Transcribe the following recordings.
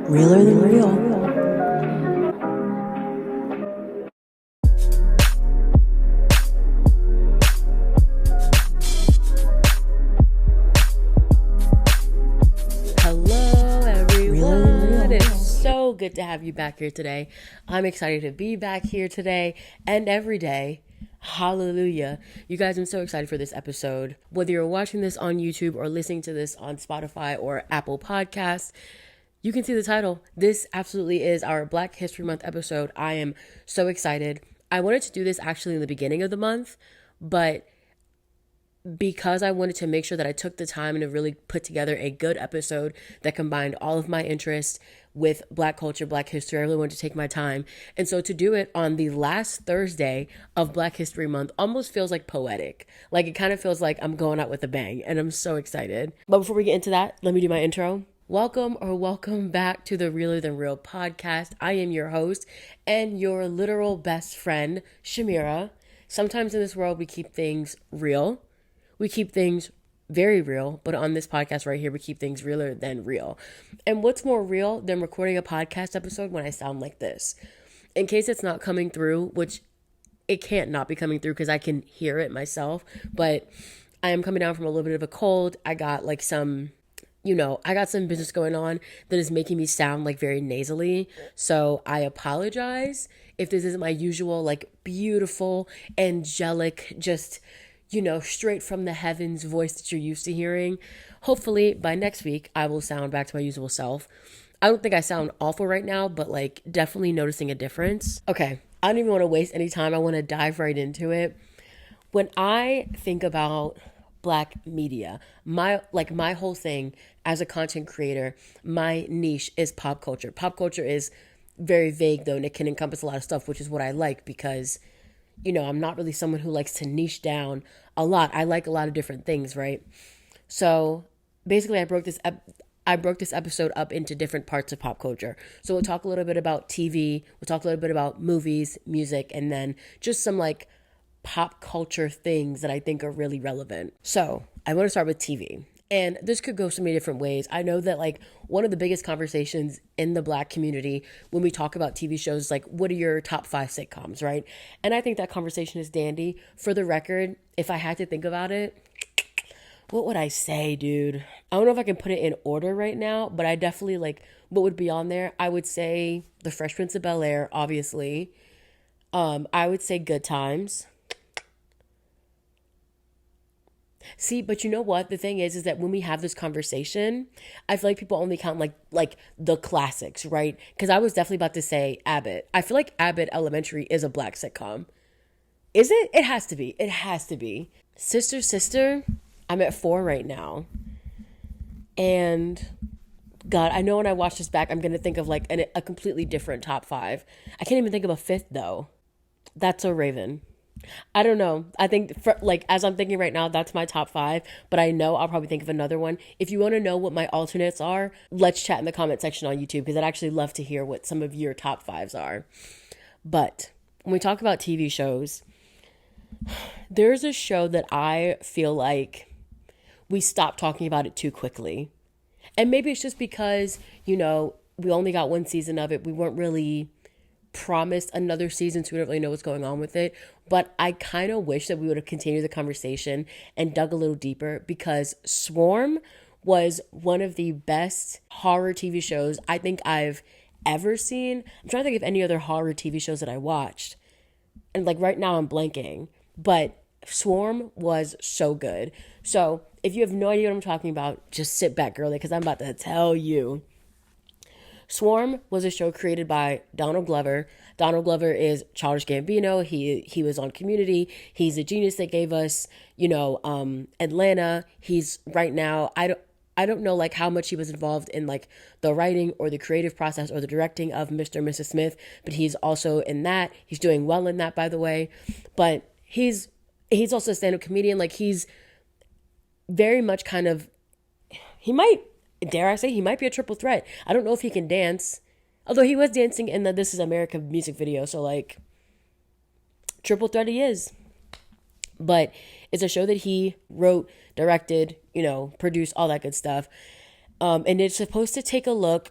Realer than real. Hello everyone, it's so good to have you back here today. I'm excited to be back here today and every day. Hallelujah. You guys, I'm so excited for this episode. Whether you're watching this on YouTube or listening to this on Spotify or Apple Podcasts, you can see the title. This absolutely is our Black History Month episode. I am so excited. I wanted to do this actually in the beginning of the month, but because I wanted to make sure that I took the time to really put together a good episode that combined all of my interests with Black culture, Black history, I really wanted to take my time. And so to do it on the last Thursday of Black History Month almost feels like poetic. Like it kind of feels like I'm going out with a bang, and I'm so excited. But before we get into that, let me do my intro. Welcome back to the Realer Than Real podcast. I am your host and your literal best friend, Shamira. Sometimes in this world we keep things real. We keep things very real, but on this podcast right here, we keep things realer than real. And what's more real than recording a podcast episode when I sound like this? In case it's not coming through, which it can't not be coming through because I can hear it myself, but I am coming down from a little bit of a cold. I got like some business going on that is making me sound like very nasally. So I apologize if this isn't my usual, like beautiful, angelic, just straight from the heavens voice that you're used to hearing. Hopefully by next week, I will sound back to my usual self. I don't think I sound awful right now, but like definitely noticing a difference. Okay, I don't even want to waste any time. I want to dive right into it. When I think about Black media, my whole thing as a content creator, my niche is pop culture. Pop culture is very vague though, and it can encompass a lot of stuff, which is what I like because I'm not really someone who likes to niche down a lot. I like a lot of different things, right? So basically I broke this episode up into different parts of pop culture. So we'll talk a little bit about TV, we'll talk a little bit about movies, music, and then just some like pop culture things that I think are really relevant. So I want to start with TV. And this could go so many different ways. I know that like one of the biggest conversations in the Black community when we talk about TV shows is like, what are your top 5 sitcoms, right? And I think that conversation is dandy. For the record, if I had to think about it, what would I say, dude? I don't know if I can put it in order right now, but I definitely like what would be on there. I would say The Fresh Prince of Bel-Air, obviously. I would say Good Times. See, but you know what? The thing is that when we have this conversation, I feel like people only count like the classics, right? Because I was definitely about to say Abbott. I feel like Abbott Elementary is a Black sitcom. Is it? It has to be. It has to be. Sister, I'm at 4 right now. And God, I know when I watch this back, I'm going to think of like a completely different top 5. I can't even think of a 5th though. That's So Raven. I don't know. I think as I'm thinking right now, that's my top 5, but I know I'll probably think of another one. If you want to know what my alternates are, let's chat in the comment section on YouTube because I'd actually love to hear what some of your top 5s are. But when we talk about TV shows, there's a show that I feel like we stopped talking about it too quickly. And maybe it's just because, we only got 1 season of it. We weren't really promised another season, so we don't really know what's going on with it. But I kind of wish that we would have continued the conversation and dug a little deeper because Swarm was one of the best horror TV shows I think I've ever seen. I'm trying to think of any other horror TV shows that I watched. And like right now I'm blanking. But Swarm was so good. So if you have no idea what I'm talking about, just sit back, girlie, because I'm about to tell you. Swarm was a show created by Donald Glover. Donald Glover is Childish Gambino. He was on Community. He's a genius that gave us, Atlanta. He's right now, I don't know like how much he was involved in like the writing or the creative process or the directing of Mr. and Mrs. Smith, but he's also in that. He's doing well in that, by the way. But he's also a stand-up comedian. Like he's very much kind of, dare I say, he might be a triple threat. I don't know if he can dance. Although he was dancing in the This Is America music video. So like, triple threat he is. But it's a show that he wrote, directed, produced, all that good stuff. And it's supposed to take a look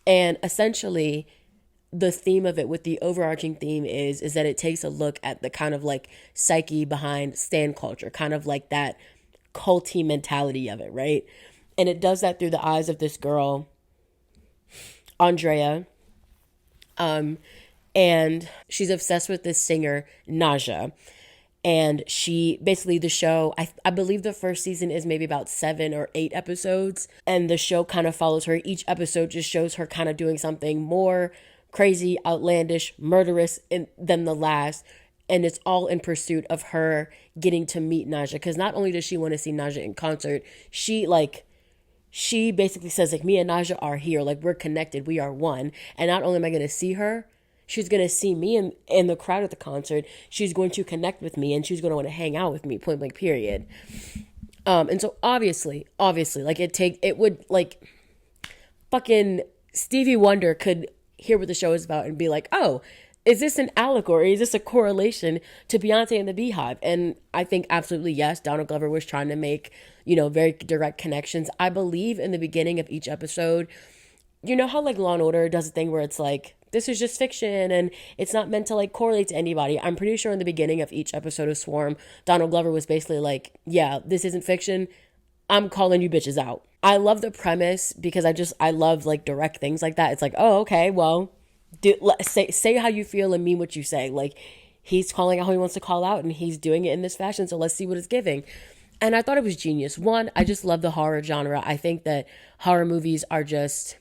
And essentially, the theme of it, with the overarching theme, is that it takes a look at the kind of like psyche behind stan culture, kind of like that culty mentality of it, right? And it does that through the eyes of this girl, Andrea. And she's obsessed with this singer, Naja. And she basically, the show, I believe the first season is maybe about 7 or 8 episodes. And the show kind of follows her. Each episode just shows her kind of doing something more crazy, outlandish, murderous than the last. And it's all in pursuit of her getting to meet Naja. Because not only does she want to see Naja in concert, she basically says, like, me and Naja are here. Like, we're connected. We are one. And not only am I going to see her, she's going to see me in the crowd at the concert. She's going to connect with me, and she's going to want to hang out with me, point blank, period. And so obviously, like, it would, like, fucking Stevie Wonder could hear what the show is about and be like, oh, is this an allegory? Is this a correlation to Beyonce and the Beehive? And I think absolutely yes. Donald Glover was trying to make, very direct connections. I believe in the beginning of each episode, you know how like Law and Order does a thing where it's like, this is just fiction and it's not meant to like correlate to anybody. I'm pretty sure in the beginning of each episode of Swarm, Donald Glover was basically like, yeah, this isn't fiction. I'm calling you bitches out. I love the premise because I love like direct things like that. It's like, oh, okay, well, say how you feel and mean what you say. Like, he's calling out how he wants to call out and he's doing it in this fashion. So let's see what it's giving. And I thought it was genius. One, I just love the horror genre. I think that horror movies are just,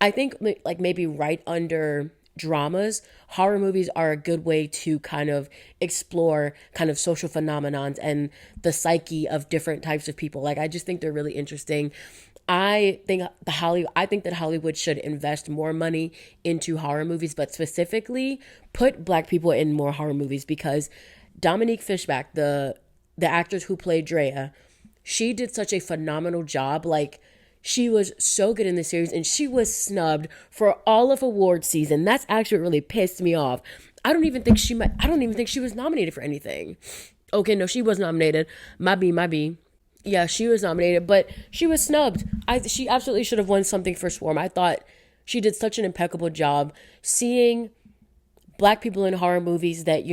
I think like maybe right under dramas, horror movies are a good way to kind of explore kind of social phenomenons and the psyche of different types of people. Like, I just think they're really interesting. I think that Hollywood should invest more money into horror movies, but specifically put Black people in more horror movies, because Dominique Fishback, the actress who played Drea, she did such a phenomenal job. Like, she was so good in the series, and she was snubbed for all of award season. That's actually what really pissed me off. I don't even think she was nominated for anything. Okay, no, she was nominated. My B. Yeah, she was nominated, but she was snubbed. She absolutely should have won something for Swarm. I thought she did such an impeccable job seeing Black people in horror movies that,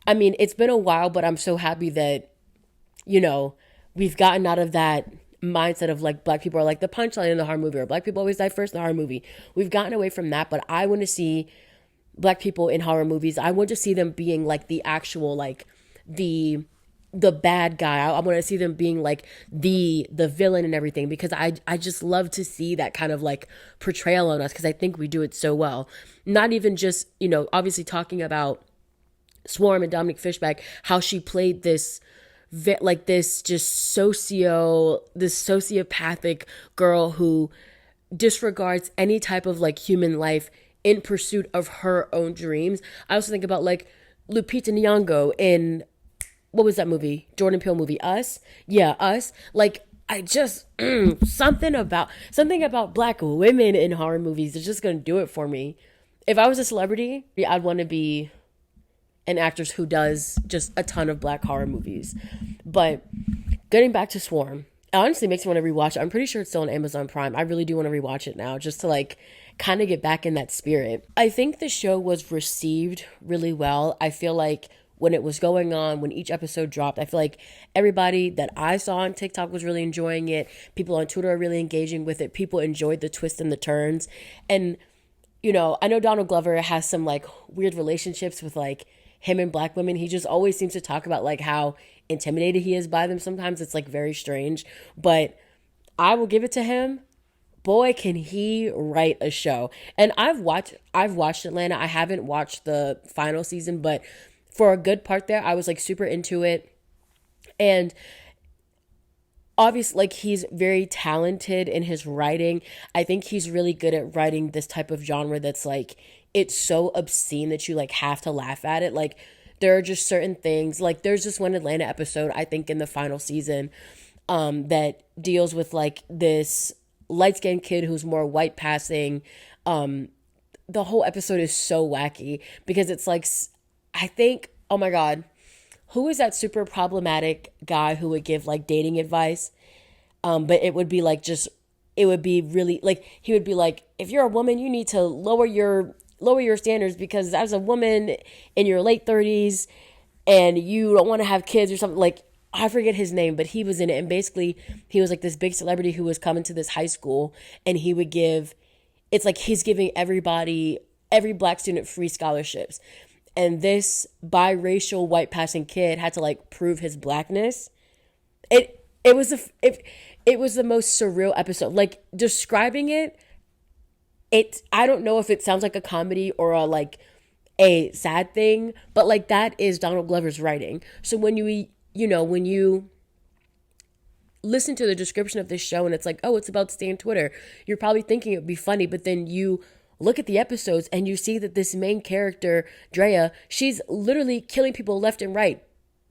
I mean, it's been a while, but I'm so happy that, we've gotten out of that mindset of like Black people are like the punchline in the horror movie, or Black people always die first in the horror movie. We've gotten away from that, but I want to see Black people in horror movies. I want to see them being like the actual, like the bad guy. I want to see them being like the villain and everything, because I just love to see that kind of like portrayal on us, because I think we do it so well. Not even just, obviously talking about Swarm and Dominique Fishback, how she played this sociopathic girl who disregards any type of like human life in pursuit of her own dreams. I also think about like Lupita Nyong'o in, what was that movie? Jordan Peele movie, Us? Yeah, Us. Like, I just, something about Black women in horror movies is just going to do it for me. If I was a celebrity, I'd want to be an actress who does just a ton of Black horror movies. But getting back to Swarm, it honestly makes me want to rewatch it. I'm pretty sure it's still on Amazon Prime. I really do want to rewatch it now, just to like kind of get back in that spirit. I think the show was received really well. I feel like when it was going on, when each episode dropped, I feel like everybody that I saw on TikTok was really enjoying it. People on Twitter are really engaging with it. People enjoyed the twists and the turns. And, I know Donald Glover has some like weird relationships with like him and Black women. He just always seems to talk about like how intimidated he is by them. Sometimes it's like very strange, but I will give it to him. Boy, can he write a show. And I've watched Atlanta. I haven't watched the final season, but for a good part there, I was like super into it. And obviously, like, he's very talented in his writing. I think he's really good at writing this type of genre that's like, it's so obscene that you like have to laugh at it. Like, there are just certain things, like there's this one Atlanta episode, I think in the final season, that deals with like this light-skinned kid who's more white passing. The whole episode is so wacky because it's like, I think, oh my God, who is that super problematic guy who would give like dating advice? But it would be like just it would be really like, he would be like, if you're a woman, you need to lower your standards, because as a woman in your late 30s and you don't want to have kids or something, like, I forget his name, but he was in it. And basically he was like this big celebrity who was coming to this high school, and he would give, it's like he's giving every black student free scholarships. And this biracial white passing kid had to like prove his blackness. It was it was the most surreal episode. Like, describing it, I don't know if it sounds like a comedy or a sad thing, but like, that is Donald Glover's writing. So when when you listen to the description of this show and it's like, oh, it's about Stan Twitter, you're probably thinking it would be funny, but then you look at the episodes and you see that this main character, Drea, she's literally killing people left and right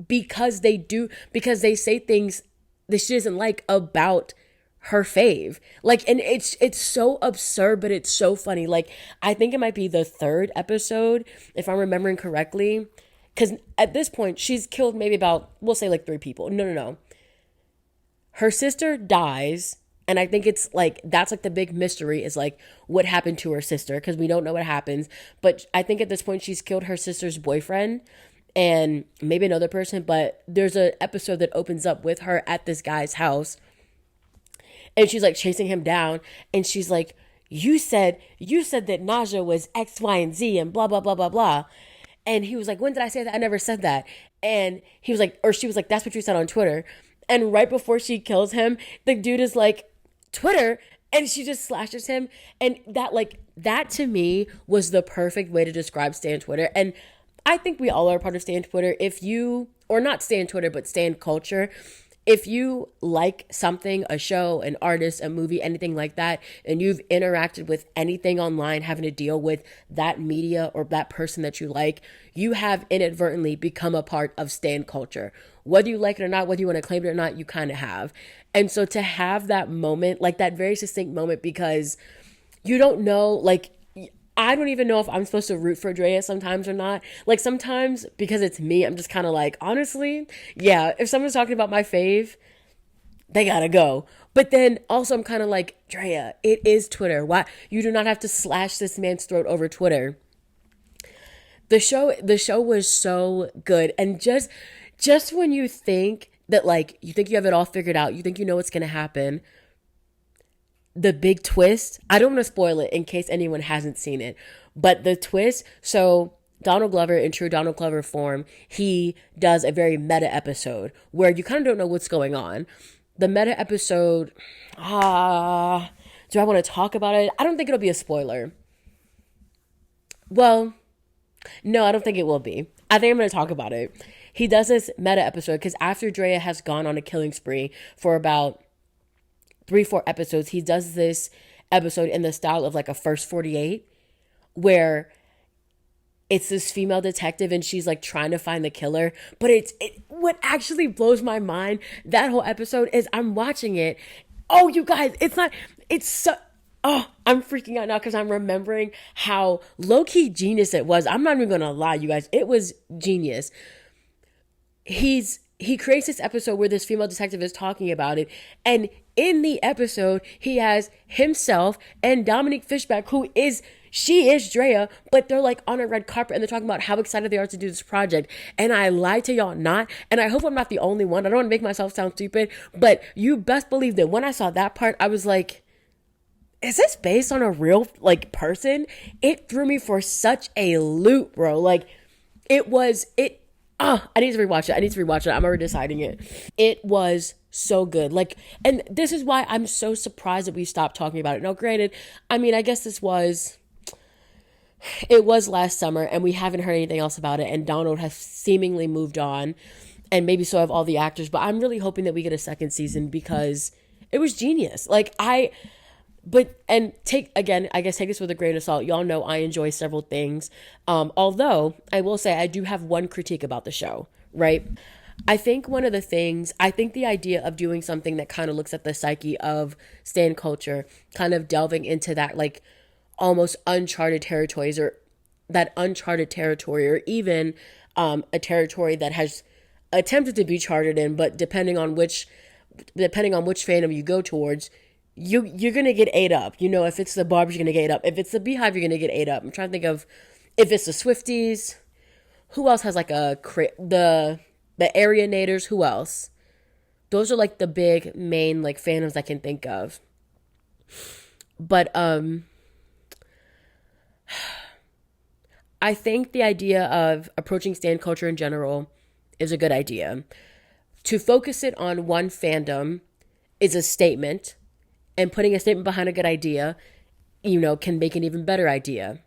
because they say things that she doesn't like about her fave. Like, and it's so absurd, but it's so funny. Like, I think it might be the third episode, if I'm remembering correctly, because at this point she's killed maybe about, we'll say like 3 people. No. Her sister dies, and I think it's like, that's like the big mystery, is like what happened to her sister, because we don't know what happens. But I think at this point she's killed her sister's boyfriend and maybe another person, but there's an episode that opens up with her at this guy's house, and she's like chasing him down, and she's like, you said that Naja was X, Y, and Z and blah, blah, blah, blah, blah. And he was like, when did I say that? I never said that. And he was like, or she was like, that's what you said on Twitter. And right before she kills him, the dude is like, Twitter, and she just slashes him. And that to me was the perfect way to describe Stan Twitter. And I think we all are part of Stan Twitter. Or not Stan Twitter, but Stan culture. If you like something, a show, an artist, a movie, anything like that, and you've interacted with anything online having to deal with that media or that person that you like, you have inadvertently become a part of Stan culture. Whether you like it or not, whether you want to claim it or not, you kind of have. And so to have that moment, like that very succinct moment, because you don't know, like, I don't even know if I'm supposed to root for Drea sometimes or not. Like, sometimes, because it's me, I'm just kind of like, honestly, yeah, if someone's talking about my fave, they gotta go. But then also I'm kind of like, Drea, it is Twitter. Why? You do not have to slash this man's throat over Twitter. The show was so good. And just when you think that, like, you think you have it all figured out, you think you know what's gonna happen, the big twist, I don't want to spoil it in case anyone hasn't seen it, but the twist, so Donald Glover, in true Donald Glover form, he does a very meta episode where you kind of don't know what's going on. The meta episode, do I want to talk about it? I don't think it'll be a spoiler. Well, no, I don't think it will be. I think I'm going to talk about it. He does this meta episode because after Drea has gone on a killing spree for about 3-4 episodes, he does this episode in the style of like a First 48, where it's this female detective and she's like trying to find the killer. But what actually blows my mind, that whole episode, is I'm watching it. Oh, you guys, I'm freaking out now because I'm remembering how low-key genius it was. I'm not even gonna lie, you guys, it was genius. He creates this episode where this female detective is talking about it, and in the episode he has himself and Dominique Fishback, she is Drea, but they're like on a red carpet and they're talking about how excited they are to do this project. And I lied to y'all not, and I hope I'm not the only one. I don't want to make myself sound stupid, but you best believe that when I saw that part, I was like, is this based on a real like person? It threw me for such a loop, bro. Like, I need to rewatch it. I'm already deciding it. It was so good. Like, and this is why I'm so surprised that we stopped talking about it. Now, granted, I mean, I guess it was last summer and we haven't heard anything else about it. And Donald has seemingly moved on, and maybe so have all the actors. But I'm really hoping that we get a second season because it was genius. Take this with a grain of salt. Y'all know I enjoy several things. Although I will say I do have one critique about the show, right? I think the idea of doing something that kind of looks at the psyche of Stan culture, kind of delving into that like almost uncharted territories, or that uncharted territory, or even a territory that has attempted to be charted in, but depending on which fandom you go towards, you're gonna get ate up. You know, if it's the Barbs, you're gonna get ate up. If it's the Beehive, you're gonna get ate up. I'm trying to think of if it's the Swifties. Who else has like the Arianators? Who else? Those are like the big main like fandoms I can think of. But I think the idea of approaching stan culture in general is a good idea. To focus it on one fandom is a statement, and putting a statement behind a good idea, can make an even better idea.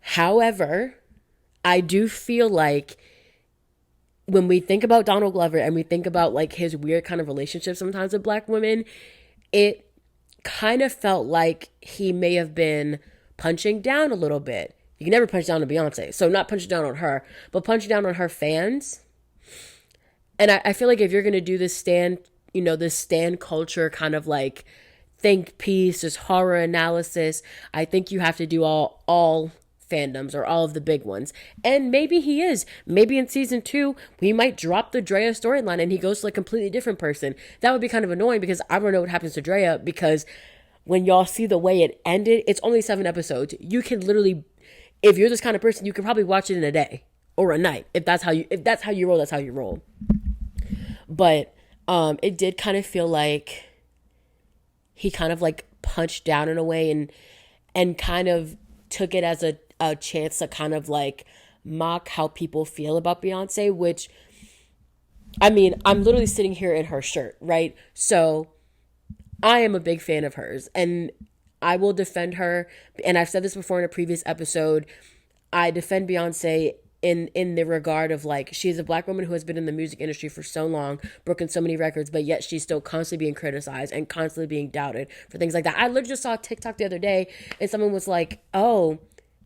However, I do feel like when we think about Donald Glover and we think about like his weird kind of relationship sometimes with black women, it kind of felt like he may have been punching down a little bit. You can never punch down on Beyonce, so not punching down on her, but punching down on her fans. And I feel like if you're gonna do this this stan culture kind of like think piece, this horror analysis, I think you have to do all fandoms or all of the big ones. And maybe he is. Maybe in season 2, we might drop the Drea storyline and he goes to a completely different person. That would be kind of annoying because I don't know what happens to Drea, because when y'all see the way it ended, it's only 7 episodes. You can literally, if you're this kind of person, you could probably watch it in a day or a night. If that's how you roll, that's how you roll. But it did kind of feel like he kind of like punched down in a way and kind of took it as a chance to kind of like mock how people feel about Beyonce, which, I mean, I'm literally sitting here in her shirt, right? So I am a big fan of hers and I will defend her. And I've said this before in a previous episode. I defend Beyonce in the regard of like, she's a black woman who has been in the music industry for so long, broken so many records, but yet she's still constantly being criticized and constantly being doubted for things like that. I literally just saw a TikTok the other day and someone was like, oh,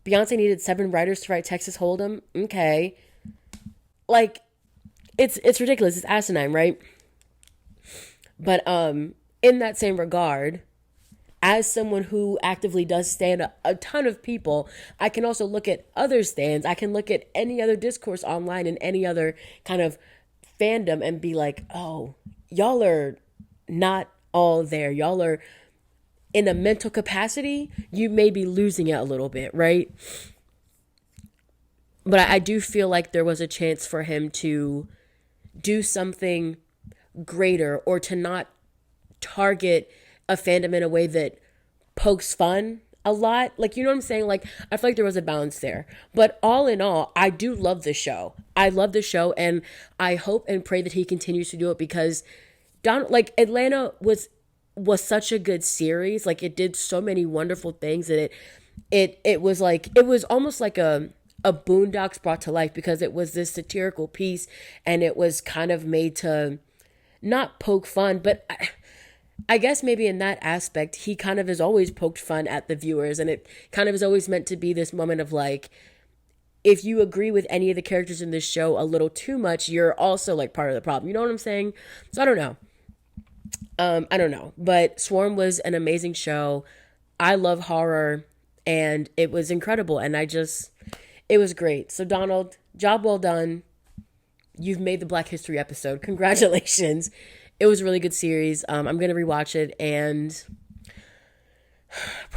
Beyonce needed 7 writers to write Texas Hold'em. Okay. Like, it's ridiculous. It's asinine, right? But in that same regard, as someone who actively does stan a ton of people, I can also look at other stans. I can look at any other discourse online and any other kind of fandom and be like, oh, y'all are not all there. Y'all are in a mental capacity. You may be losing it a little bit, right? But I do feel like there was a chance for him to do something greater or to not target a fandom in a way that pokes fun a lot. Like, you know what I'm saying? Like, I feel like there was a balance there. But all in all, I do love the show. I love the show, and I hope and pray that he continues to do it, because Atlanta was such a good series. Like, it did so many wonderful things, and it was almost like a Boondocks brought to life, because it was this satirical piece and it was kind of made to not poke fun, but I guess maybe in that aspect, he kind of has always poked fun at the viewers, and it kind of is always meant to be this moment of like, if you agree with any of the characters in this show a little too much, you're also like part of the problem. You know what I'm saying? So I don't know. I don't know. But Swarm was an amazing show. I love horror, and it was incredible. And it was great. So Donald, job well done. You've made the Black History episode. Congratulations. It was a really good series. I'm going to rewatch it, and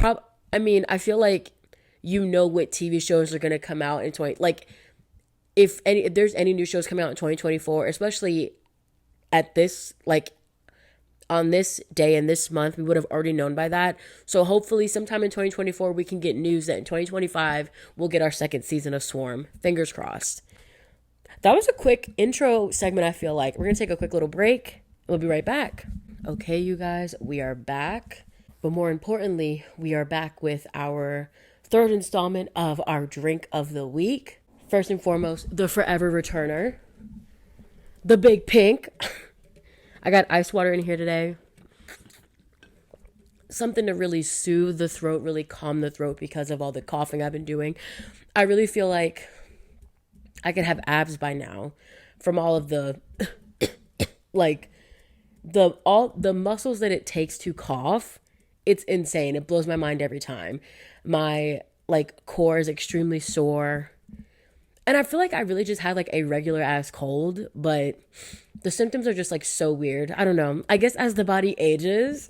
I feel like what TV shows are going to come out in if there's any new shows coming out in 2024, especially at this, like, on this day and this month, we would have already known by that. So hopefully sometime in 2024, we can get news that in 2025, we'll get our 2nd season of Swarm. Fingers crossed. That was a quick intro segment, I feel like. We're going to take a quick little break. We'll be right back. Okay, you guys, we are back. But more importantly, we are back with our 3rd installment of our drink of the week. First and foremost, the forever returner, the Big Pink. I got ice water in here today. Something to really soothe the throat, really calm the throat because of all the coughing I've been doing. I really feel like I could have abs by now from all of the the muscles that it takes to cough. It's insane. It blows my mind every time. My core is extremely sore. And I feel like I really just had a regular ass cold, but the symptoms are just so weird. I don't know. I guess as the body ages,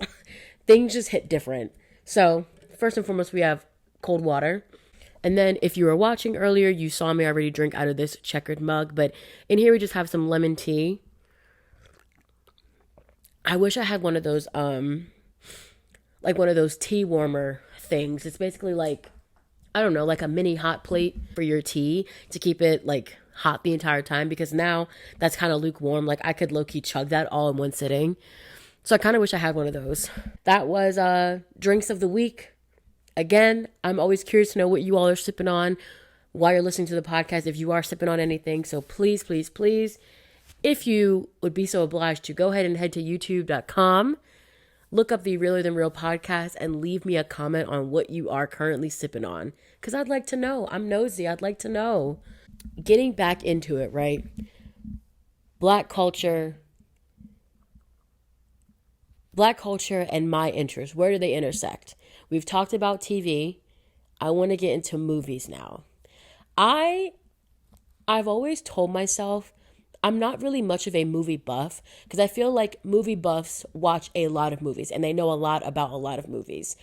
things just hit different. So first and foremost, we have cold water. And then if you were watching earlier, you saw me already drink out of this checkered mug. But in here, we just have some lemon tea. I wish I had one of those, like one of those tea warmer things. It's basically like, I don't know, like a mini hot plate for your tea to keep it like hot the entire time, because now that's kind of lukewarm. Like I could low-key chug that all in one sitting. So I kind of wish I had one of those. That was drinks of the week. Again, I'm always curious to know what you all are sipping on while you're listening to the podcast, if you are sipping on anything. So please, please, please, if you would be so obliged to go ahead and head to youtube.com, look up the Realer Than Real podcast and leave me a comment on what you are currently sipping on. Because I'd like to know. I'm nosy. I'd like to know. Getting back into it, right? Black culture and my interests, where do they intersect? We've talked about TV. I want to get into movies now. I've always told myself I'm not really much of a movie buff, because I feel like movie buffs watch a lot of movies and they know a lot about a lot of movies.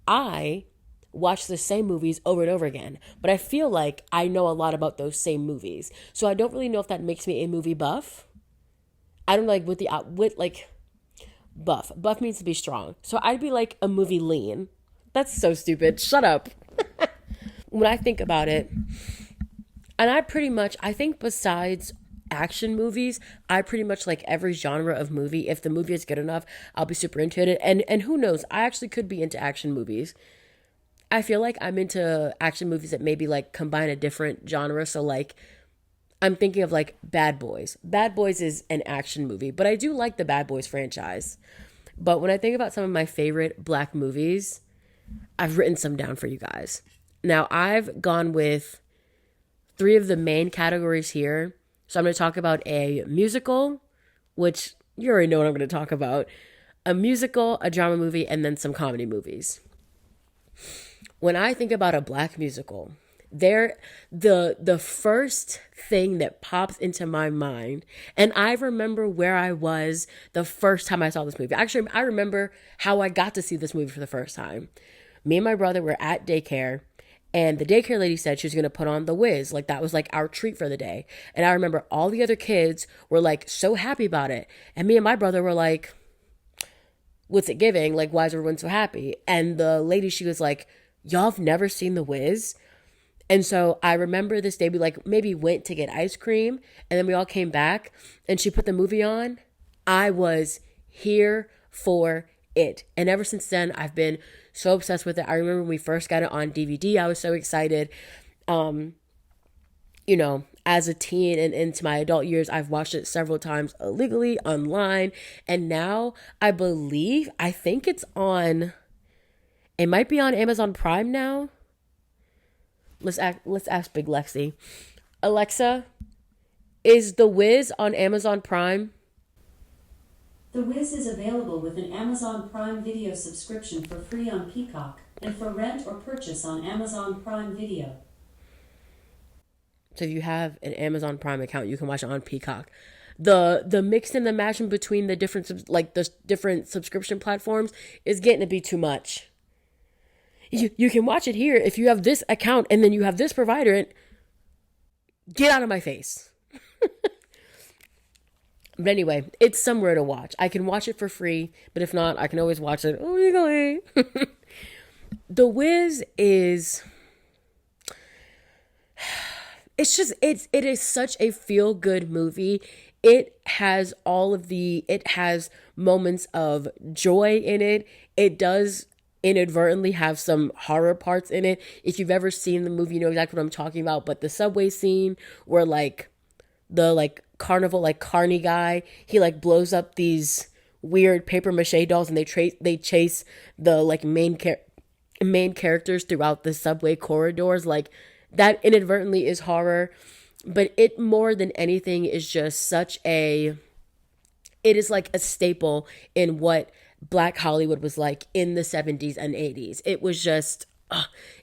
I watch the same movies over and over again, but I feel like I know a lot about those same movies. So I don't really know if that makes me a movie buff. I don't like buff. Buff means to be strong. So I'd be like a movie lean. That's so stupid. Shut up. When I think about it, and I think besides action movies, I pretty much like every genre of movie. If the movie is good enough, I'll be super into it. And who knows, I actually could be into action movies. I feel like I'm into action movies that maybe like combine a different genre. So like, I'm thinking of like Bad Boys. Bad Boys is an action movie, but I do like the Bad Boys franchise. But when I think about some of my favorite Black movies, I've written some down for you guys. Now, I've gone with 3 of the main categories here. So I'm going to talk about a musical, which you already know what I'm going to talk about, a musical, a drama movie, and then some comedy movies. When I think about a Black musical, the first thing that pops into my mind, and I remember where I was the first time I saw this movie. Actually, I remember how I got to see this movie for the first time. Me and my brother were at daycare, and the daycare lady said she was going to put on The Wiz. Like, that was like our treat for the day. And I remember all the other kids were like so happy about it. And me and my brother were like, what's it giving? Like, why is everyone so happy? And the lady, she was like, y'all have never seen The Wiz? And so I remember this day, we like maybe went to get ice cream, and then we all came back and she put the movie on. I was here for it. And ever since then, I've been so obsessed with it. I remember when we first got it on DVD, I was so excited. You know, as a teen and into my adult years, I've watched it several times illegally online. And now I think it might be on Amazon Prime now. Let's ask Big Lexi. Alexa, is The Wiz on Amazon Prime? The Wiz is available with an Amazon Prime Video subscription for free on Peacock and for rent or purchase on Amazon Prime Video. So if you have an Amazon Prime account, you can watch it on Peacock. The mix and the matching between the different subscription platforms is getting to be too much. You can watch it here if you have this account and then you have this provider. And get out of my face. But anyway, it's somewhere to watch. I can watch it for free, but if not, I can always watch it illegally. The Wiz is... it is such a feel-good movie. It has moments of joy in it. It does inadvertently have some horror parts in it. If you've ever seen the movie, you know exactly what I'm talking about. But the subway scene where like the carnival carny guy, he blows up these weird paper mache dolls and they chase the main characters throughout the subway corridors. That inadvertently is horror, but it more than anything is just it is like a staple in what Black Hollywood was like in the 70s and 80s. It was just,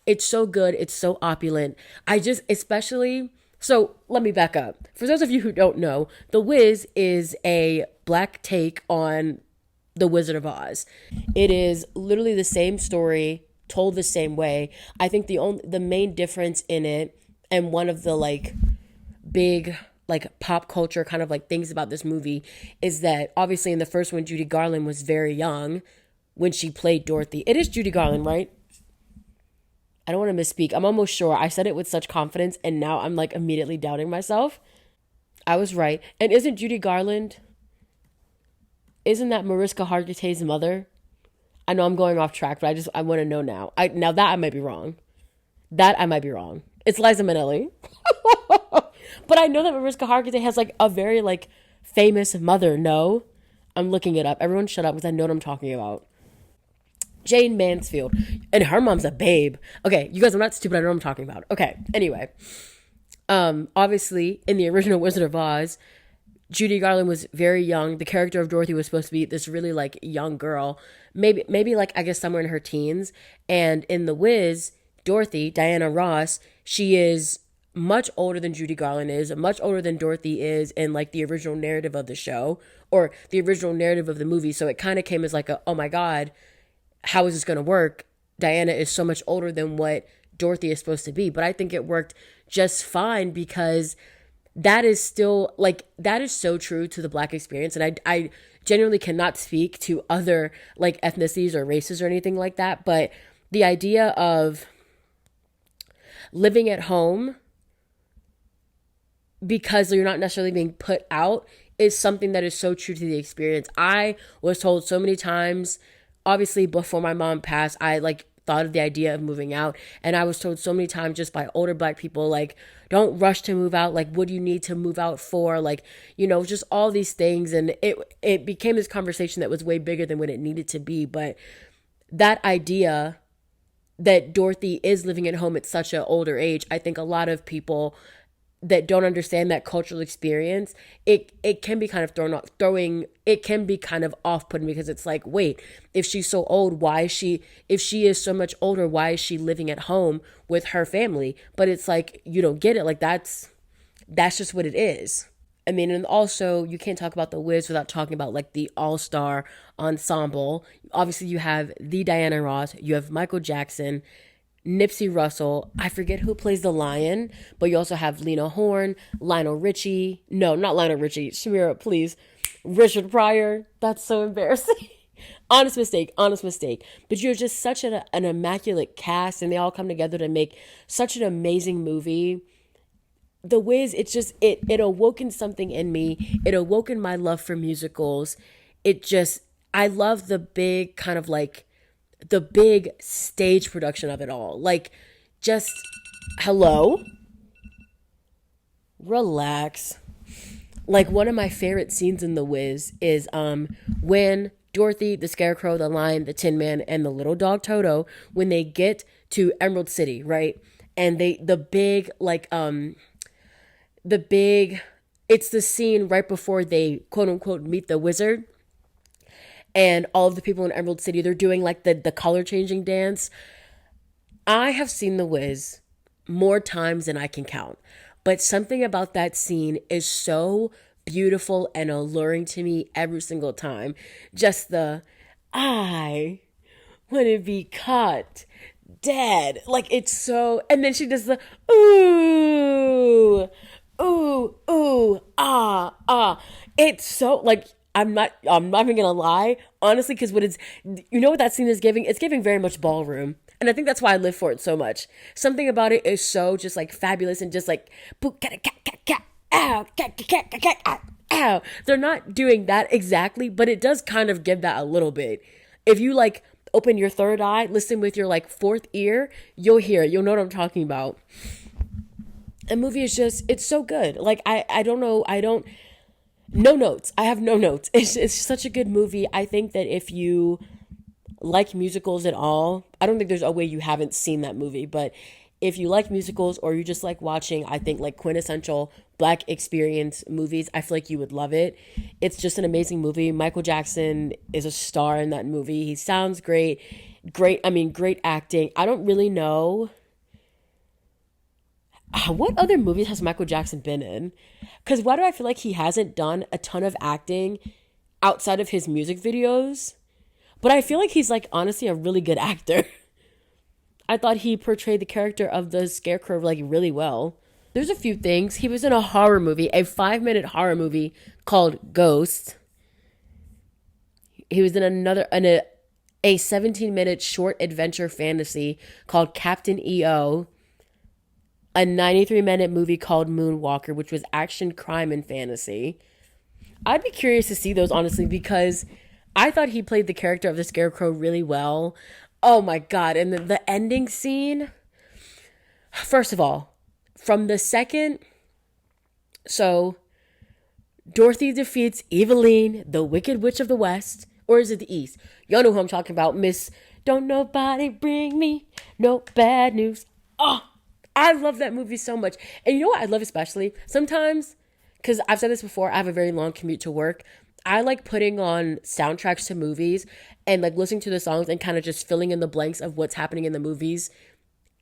it's so good. It's so opulent. So let me back up. For those of you who don't know, The Wiz is a Black take on The Wizard of Oz. It is literally the same story told the same way. I think the main difference in it, and one of the like big like pop culture kind of like things about this movie, is that obviously in the first one Judy Garland was very young when she played Dorothy. It is Judy Garland, right? I don't want to misspeak. I'm almost sure. I said it with such confidence and now I'm like immediately doubting myself. I was right. And isn't Judy Garland, isn't that Mariska Hargitay's mother? I know I'm going off track, but I want to know now. Now that I might be wrong. It's Liza Minnelli. But I know that Mariska Hargitay has like a very like famous mother. No, I'm looking it up. Everyone shut up because I know what I'm talking about. Jane Mansfield. And her mom's a babe. Okay, you guys, I'm not stupid. I know what I'm talking about. Okay, anyway. Obviously, in the original Wizard of Oz, Judy Garland was very young. The character of Dorothy was supposed to be this really like young girl. Maybe like I guess somewhere in her teens. And in The Wiz, Dorothy, Diana Ross, she is much older than Judy Garland is, much older than Dorothy is in like the original narrative of the show or the original narrative of the movie. So it kind of came as like oh my God, how is this going to work? Diana is so much older than what Dorothy is supposed to be. But I think it worked just fine because that is still like, that is so true to the Black experience. And I genuinely cannot speak to other like ethnicities or races or anything like that. But the idea of living at home because you're not necessarily being put out is something that is so true to the experience. I was told so many times, obviously before my mom passed, I like thought of the idea of moving out. And I was told so many times just by older Black people, like, don't rush to move out. Like, what do you need to move out for? Like, you know, just all these things. And it became this conversation that was way bigger than what it needed to be. But that idea that Dorothy is living at home at such an older age, I think a lot of people that don't understand that cultural experience, it can be kind of it can be kind of off-putting because it's like, wait, if she's so old, if she is so much older, why is she living at home with her family? But it's like, you don't get it. Like that's just what it is. I mean, and also you can't talk about The Wiz without talking about like the all-star ensemble. Obviously you have the Diana Ross, you have Michael Jackson, Nipsey Russell, I forget who plays the lion, but you also have Lena Horne, Lionel Richie. No, not Lionel Richie. Shamira, please. Richard Pryor. That's so embarrassing. Honest mistake. But you're just such an immaculate cast, and they all come together to make such an amazing movie. The Wiz, it awoken something in me. It awoken my love for musicals. I love the big kind of like, the big stage production of it all. Like, just, hello? Relax. Like, one of my favorite scenes in The Wiz is when Dorothy, the Scarecrow, the Lion, the Tin Man, and the little dog Toto, when they get to Emerald City, right? And it's the scene right before they, quote unquote, meet the wizard. And all of the people in Emerald City, they're doing like the color changing dance. I have seen The Wiz more times than I can count. But something about that scene is so beautiful and alluring to me every single time. Just I want to be caught dead. Like, it's so, and then she does the, ooh, ooh, ooh, ah, ah. It's so, like, I'm not even gonna lie, honestly, because you know what that scene is giving? It's giving very much ballroom. And I think that's why I live for it so much. Something about it is so just like fabulous and just like, ow. They're not doing that exactly, but it does kind of give that a little bit. If you like open your third eye, listen with your like fourth ear, you'll hear it. You'll know what I'm talking about. The movie is just, it's so good. Like, I don't know. No notes. I have no notes. It's such a good movie. I think that if you like musicals at all, I don't think there's a way you haven't seen that movie, but if you like musicals or you just like watching, I think like quintessential Black experience movies, I feel like you would love it. It's just an amazing movie. Michael Jackson is a star in that movie. He sounds great. Great acting. I don't really know. What other movies has Michael Jackson been in? Because why do I feel like he hasn't done a ton of acting outside of his music videos. But I feel like he's like honestly a really good actor. I thought he portrayed the character of the Scarecrow like really well. There's a few things. He was in a horror movie, a 5-minute horror movie called Ghost. He was in a 17-minute short adventure fantasy called Captain EO. A 93-minute movie called Moonwalker, which was action, crime, and fantasy. I'd be curious to see those, honestly, because I thought he played the character of the Scarecrow really well. Oh my God. And the ending scene, first of all, from the second, so Dorothy defeats Eveline, the Wicked Witch of the West, or is it the East? Y'all know who I'm talking about. Miss Don't Nobody Bring Me No Bad News. Oh, I love that movie so much. And you know what I love especially? Sometimes, because I've said this before, I have a very long commute to work. I like putting on soundtracks to movies and like listening to the songs and kind of just filling in the blanks of what's happening in the movies,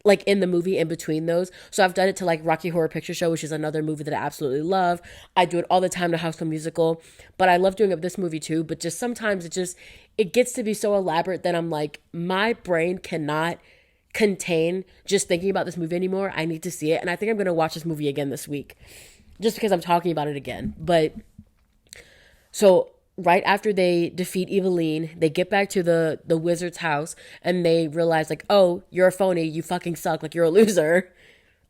like in the movie in between those. So I've done it to like Rocky Horror Picture Show, which is another movie that I absolutely love. I do it all the time to High School Musical, but I love doing it with this movie too. But just sometimes it gets to be so elaborate that I'm like, my brain cannot contain just thinking about this movie anymore. I need to see it. And I think I'm going to watch this movie again this week just because I'm talking about it again. But so right after they defeat Eveline, they get back to the wizard's house and they realize like, oh, you're a phony. You fucking suck. Like, you're a loser.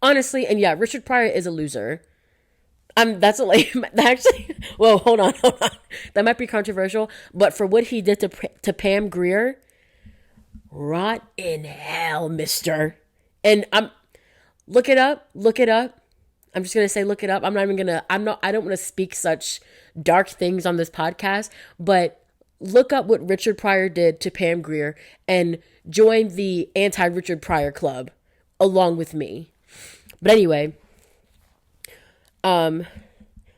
Honestly. And yeah, Richard Pryor is a loser. That's a lame, actually, well, hold on. That might be controversial, but for what he did to Pam Grier, rot in hell, mister. And look it up. I'm just going to say, look it up. I don't want to speak such dark things on this podcast, but look up what Richard Pryor did to Pam Grier and join the anti-Richard Pryor club along with me. But anyway, when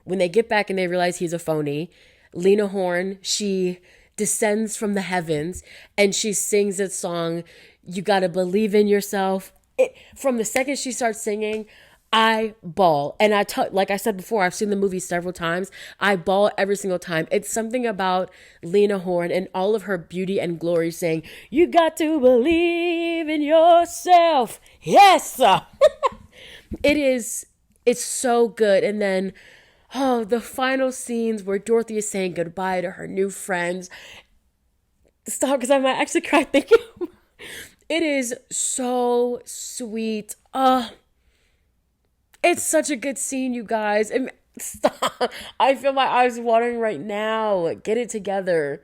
they get back and they realize he's a phony, Lena Horne, she descends from the heavens and she sings that song, You Gotta Believe in Yourself. From the second she starts singing, I bawl. And like I said before, I've seen the movie several times. I bawl every single time. It's something about Lena Horne and all of her beauty and glory saying, you got to believe in yourself. Yes. It's so good. And then, the final scenes where Dorothy is saying goodbye to her new friends. Stop, because I might actually cry thinking. It is so sweet. It's such a good scene, you guys. Stop. I feel my eyes watering right now. Get it together.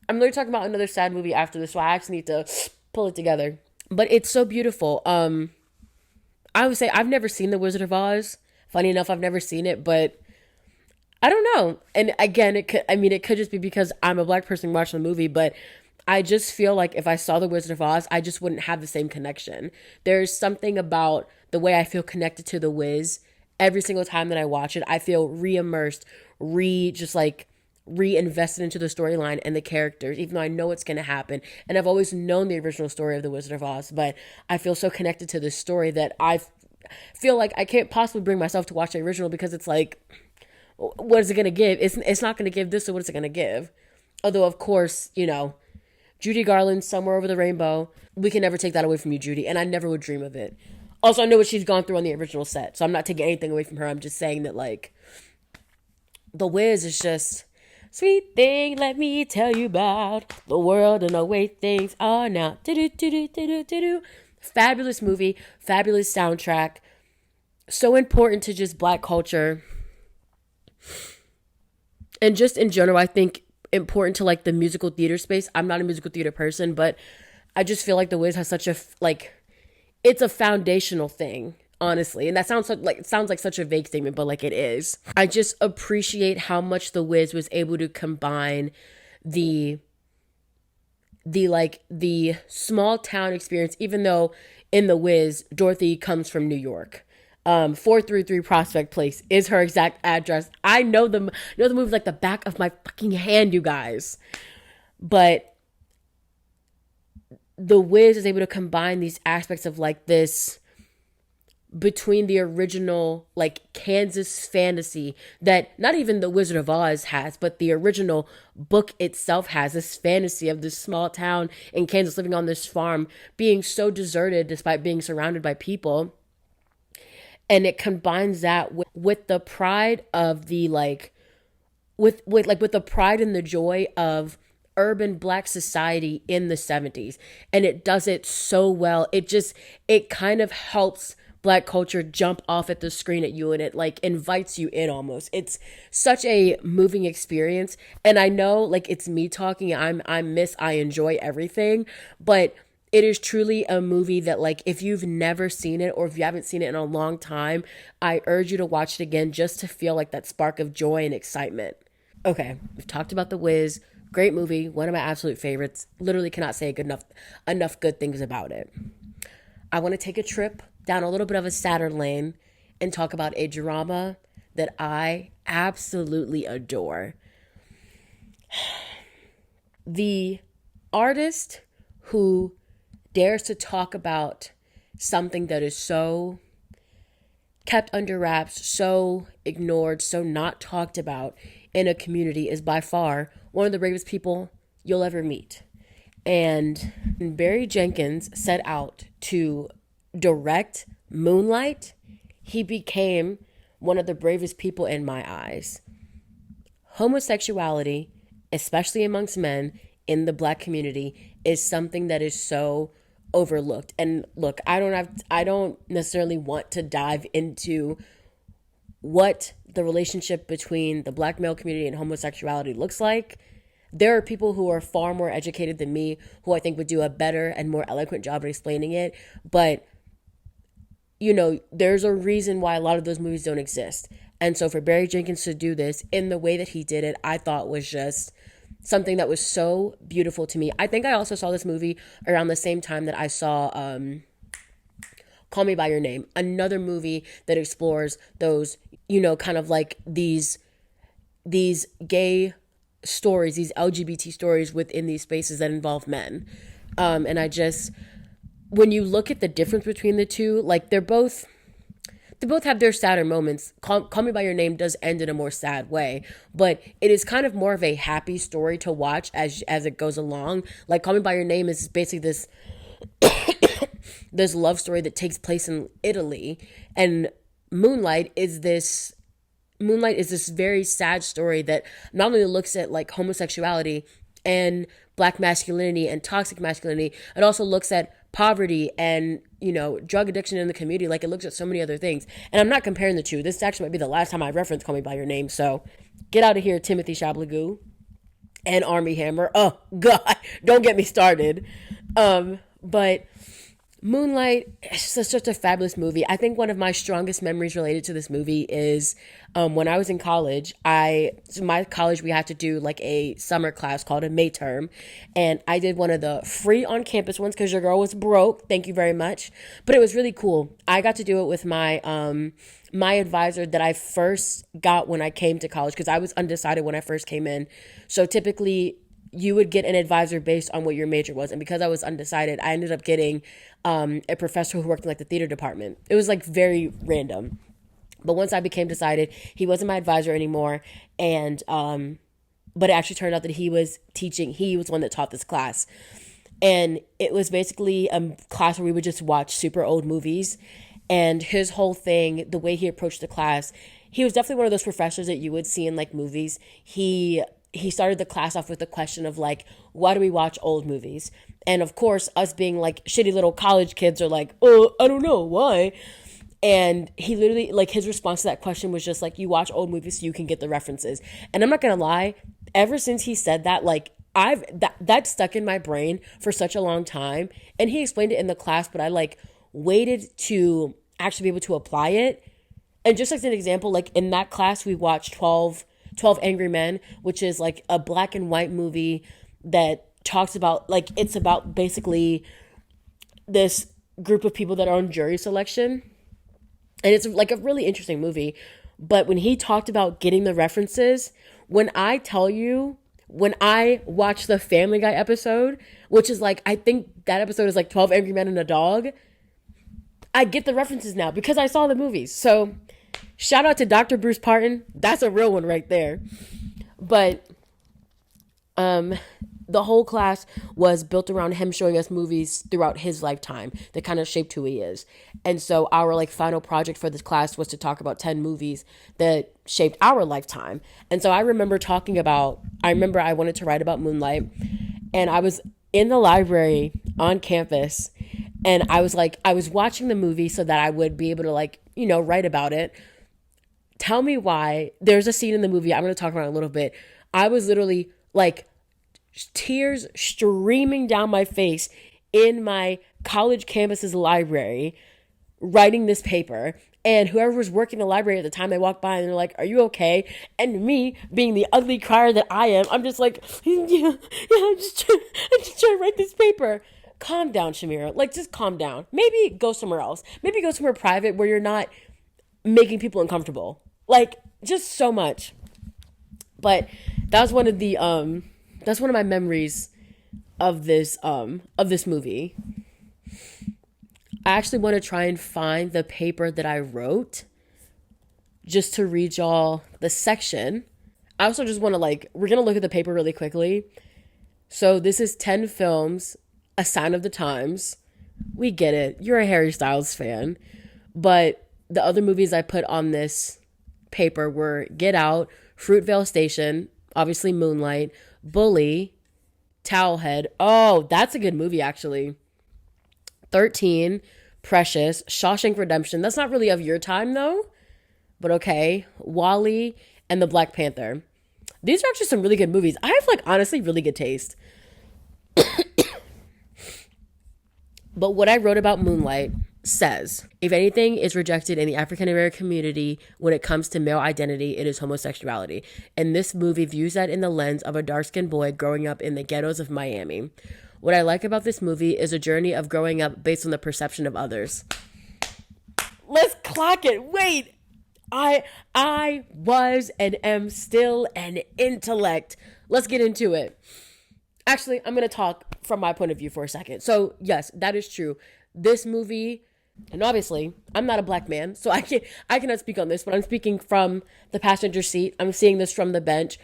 I'm literally talking about another sad movie after this, so I actually need to pull it together. But it's so beautiful. I would say I've never seen The Wizard of Oz. Funny enough, I've never seen it, but I don't know. And again, it could just be because I'm a black person watching the movie, but I just feel like if I saw The Wizard of Oz, I just wouldn't have the same connection. There's something about the way I feel connected to The Wiz every single time that I watch it. I feel re-immersed, reinvested into the storyline and the characters, even though I know it's going to happen. And I've always known the original story of The Wizard of Oz, but I feel so connected to this story that I feel like I can't possibly bring myself to watch the original because it's like, what is it going to give? It's not going to give this, so what is it going to give? Although, of course, Judy Garland, Somewhere Over the Rainbow. We can never take that away from you, Judy, and I never would dream of it. Also, I know what she's gone through on the original set, so I'm not taking anything away from her. I'm just saying that, like, The Wiz is just, sweet thing, let me tell you about the world and the way things are now. Do-do-do-do-do-do-do. Fabulous movie, fabulous soundtrack. So important to just black culture. And just in general, I think important to like the musical theater space. I'm not a musical theater person, but I just feel like The Wiz has such a it's a foundational thing, honestly. And that sounds like such a vague statement, but like it is. I just appreciate how much The Wiz was able to combine the small town experience, even though in The Wiz, Dorothy comes from New York. 433 Prospect Place is her exact address. I know the movie like the back of my fucking hand, you guys. But The Wiz is able to combine these aspects of like this between the original like Kansas fantasy that not even the Wizard of Oz has, but the original book itself has, this fantasy of this small town in Kansas living on this farm being so deserted despite being surrounded by people. And it combines that with the pride of the like with the pride and the joy of urban Black society in the 70s. And it does it so well. It kind of helps Black culture jump off at the screen at you, and it like invites you in almost. It's such a moving experience. And I know like it's me talking, I enjoy everything, but it is truly a movie that like if you've never seen it or if you haven't seen it in a long time, I urge you to watch it again just to feel like that spark of joy and excitement. Okay, we've talked about The Wiz. Great movie, one of my absolute favorites. Literally cannot say enough good things about it. I want to take a trip down a little bit of a sadder lane and talk about a drama that I absolutely adore. The artist who dares to talk about something that is so kept under wraps, so ignored, so not talked about in a community is by far one of the bravest people you'll ever meet. And Barry Jenkins set out to direct Moonlight. He became one of the bravest people in my eyes. Homosexuality, especially amongst men in the Black community, is something that is so overlooked. And look, I don't necessarily want to dive into what the relationship between the Black male community and homosexuality looks like. There are people who are far more educated than me who I think would do a better and more eloquent job of explaining it. But, you know, there's a reason why a lot of those movies don't exist. And so for Barry Jenkins to do this in the way that he did it, I thought was just something that was so beautiful to me. I think I also saw this movie around the same time that I saw Call Me By Your Name, another movie that explores those, you know, kind of like these gay stories, these LGBT stories within these spaces that involve men. And I just, when you look at the difference between the two, like they both have their sadder moments. Call Me By Your Name does end in a more sad way, but it is kind of more of a happy story to watch as it goes along. Like Call Me By Your Name is basically this this love story that takes place in Italy, and Moonlight is this very sad story that not only looks at like homosexuality and Black masculinity and toxic masculinity, it also looks at poverty and, you know, drug addiction in the community. Like it looks at so many other things. And I'm not comparing the two. This actually might be the last time I reference Call Me By Your Name. So get out of here, Timothy Chalamet and Armie Hammer. Oh God, don't get me started. But Moonlight is such a fabulous movie. I think one of my strongest memories related to this movie is when I was in college. My college, we had to do like a summer class called a May term, and I did one of the free on campus ones because your girl was broke. Thank you very much. But it was really cool. I got to do it with my my advisor that I first got when I came to college, because I was undecided when I first came in. So typically you would get an advisor based on what your major was. And because I was undecided, I ended up getting a professor who worked in like the theater department. It was like very random. But once I became decided, he wasn't my advisor anymore. And but it actually turned out that he was the one that taught this class. And it was basically a class where we would just watch super old movies. And his whole thing, the way he approached the class, he was definitely one of those professors that you would see in like movies. He started the class off with the question of like, why do we watch old movies? And of course, us being like shitty little college kids are like, oh, I don't know, why? And he literally, like, his response to that question was just like, you watch old movies so you can get the references. And I'm not gonna lie, ever since he said that, like, that stuck in my brain for such a long time. And he explained it in the class, but I like waited to actually be able to apply it. And just as an example, like in that class, we watched 12 Angry Men, which is like a black and white movie that talks about, like, it's about basically this group of people that are on jury selection. And it's like a really interesting movie. But when he talked about getting the references, when I tell you, when I watched the Family Guy episode, which is like, I think that episode is like 12 Angry Men and a Dog, I get the references now because I saw the movies. So shout out to Dr. Bruce Parton. That's a real one right there. But the whole class was built around him showing us movies throughout his lifetime that kind of shaped who he is. And so our like final project for this class was to talk about 10 movies that shaped our lifetime. And so I remember I wanted to write about Moonlight, and I was in the library on campus, and I was watching the movie so that I would be able to like, write about it. Tell me why. There's a scene in the movie I'm going to talk about in a little bit. I was literally like tears streaming down my face in my college campus's library writing this paper. And whoever was working the library at the time, they walked by and they're like, "Are you okay?" And me, being the ugly crier that I am, I'm just like, yeah, I'm just trying to write this paper. Calm down, Shamira. Like, just calm down. Maybe go somewhere else. Maybe go somewhere private where you're not making people uncomfortable. Like, just so much. But that's one of my memories of this movie. I actually want to try and find the paper that I wrote just to read y'all the section. I also just want to we're going to look at the paper really quickly. So this is 10 films, a sign of the times. We get it. You're a Harry Styles fan. But the other movies I put on this paper were Get Out, Fruitvale Station, obviously Moonlight, Bully, Towelhead. Oh, that's a good movie, actually. 13, Precious, Shawshank Redemption. That's not really of your time, though. But okay. Wall-E and The Black Panther. These are actually some really good movies. I have, honestly, really good taste. But what I wrote about Moonlight says, if anything is rejected in the African American community when it comes to male identity, it is homosexuality. And this movie views that in the lens of a dark-skinned boy growing up in the ghettos of Miami. What I like about this movie is a journey of growing up based on the perception of others. Let's clock it. Wait. I was and am still an intellect. Let's get into it. Actually, I'm going to talk from my point of view for a second. So, yes, that is true. This movie, and obviously, I'm not a black man, so I cannot speak on this, but I'm speaking from the passenger seat. I'm seeing this from the bench.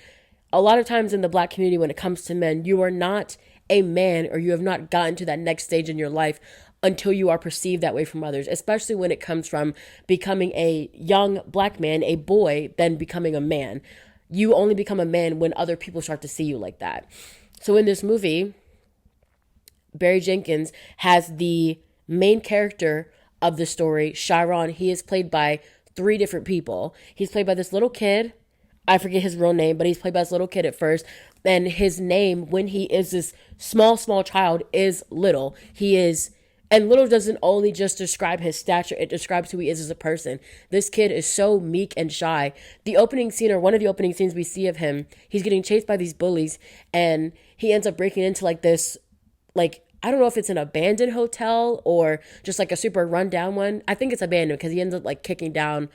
A lot of times in the black community, when it comes to men, you are not a man, or you have not gotten to that next stage in your life until you are perceived that way from others, especially when it comes from becoming a young black man, a boy, then becoming a man. You only become a man when other people start to see you like that. So in this movie, Barry Jenkins has the main character of the story, Chiron. He is played by 3 different people. He's played by this little kid. I forget his real name, but he's played by this little kid at first. And his name, when he is this small child, is Little. And Little doesn't only just describe his stature, it describes who he is as a person. This kid is so meek and shy. The opening scene, or one of the opening scenes we see of him, he's getting chased by these bullies, and he ends up breaking into this, I don't know if it's an abandoned hotel or just a super rundown one. I think it's abandoned because he ends up kicking down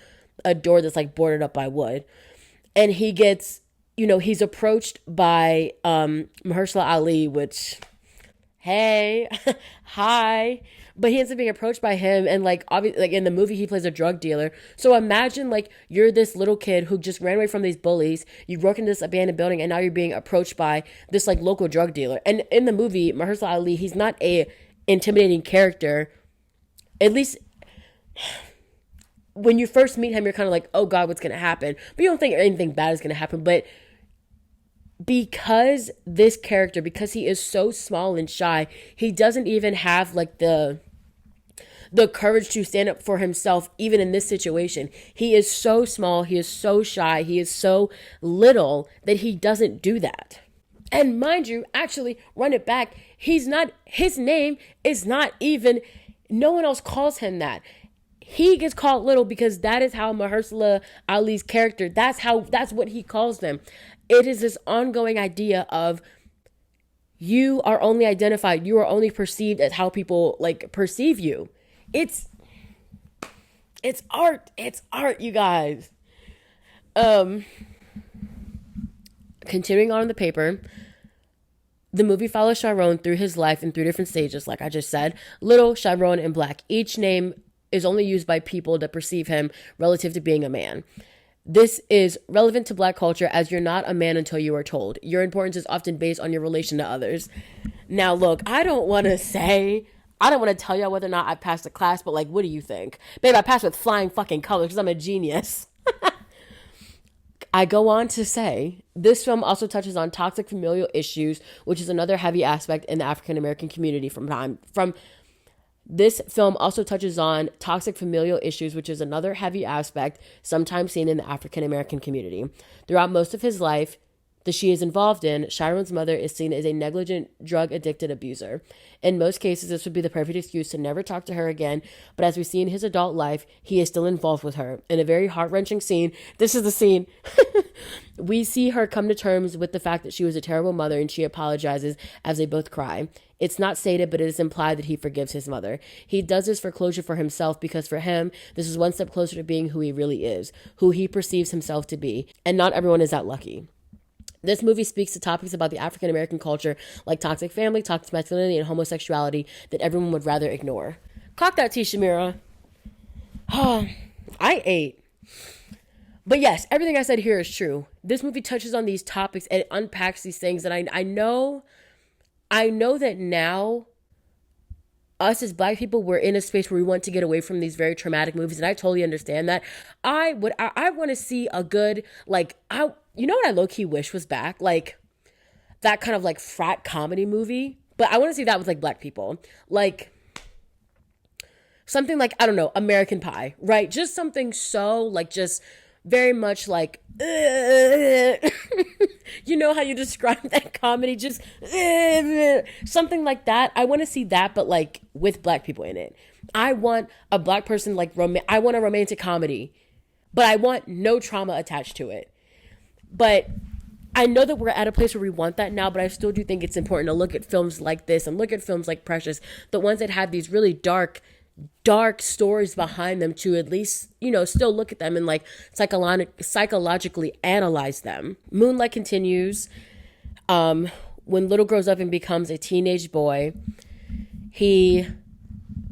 a door that's boarded up by wood. And he gets, he's approached by Mahershala Ali, which, hey, hi. But he ends up being approached by him, and obviously, in the movie, he plays a drug dealer. So imagine you're this little kid who just ran away from these bullies. You broke into this abandoned building, and now you're being approached by this local drug dealer. And in the movie, Mahershala Ali, he's not a intimidating character. At least when you first meet him, you're kind of like, oh God, what's gonna happen? But you don't think anything bad is gonna happen. But because this character, because he is so small and shy, he doesn't even have the courage to stand up for himself, even in this situation. He is so small, he is so shy, he is so little that he doesn't do that. And mind you, actually, run it back, his name is not even, no one else calls him that. He gets called Little because that is how Mahershala Ali's character, that's what he calls them. It is this ongoing idea of you are only identified, you are only perceived as how people perceive you. It's art, you guys. Continuing on in the paper, the movie follows Chiron through his life in 3 different stages, like I just said. Little, Chiron, and Black. Each name is only used by people that perceive him relative to being a man. This is relevant to Black culture as you're not a man until you are told. Your importance is often based on your relation to others. Now, look, I don't want to tell y'all whether or not I passed the class, but like, what do you think? Babe, I passed with flying fucking colors because I'm a genius. I go on to say, this film also touches on toxic familial issues, which is another heavy aspect in the African American community This film also touches on toxic familial issues, which is another heavy aspect sometimes seen in the African American community. Throughout most of his life that she is involved in, Chiron's mother is seen as a negligent, drug-addicted abuser. In most cases, this would be the perfect excuse to never talk to her again, but as we see in his adult life, he is still involved with her. In a very heart-wrenching scene, this is the scene, we see her come to terms with the fact that she was a terrible mother, and she apologizes as they both cry. It's not stated, but it is implied that he forgives his mother. He does this for closure for himself because for him, this is one step closer to being who he really is, who he perceives himself to be, and not everyone is that lucky. This movie speaks to topics about the African American culture like toxic family, toxic masculinity, and homosexuality that everyone would rather ignore. Clock that tea, Shamira. I ate. But yes, everything I said here is true. This movie touches on these topics and it unpacks these things that I know that now us as Black people, we're in a space where we want to get away from these very traumatic movies, and I totally understand that. I want to see a good, you know what I low-key wish was back? Like, that kind of, like, frat comedy movie. But I want to see that with, like, Black people. Like, something like, I don't know, American Pie, right? Just something so, like, just very much like, you know how you describe that comedy? Just something like that. I want to see that, but, like, with Black people in it. I want a Black person, like, I want a romantic comedy, but I want no trauma attached to it. But I know that we're at a place where we want that now, but I still do think it's important to look at films like this and look at films like Precious, the ones that have these really dark stories behind them, to at least, you know, still look at them and like psychologically analyze them. Moonlight continues. When Little grows up and becomes a teenage boy, he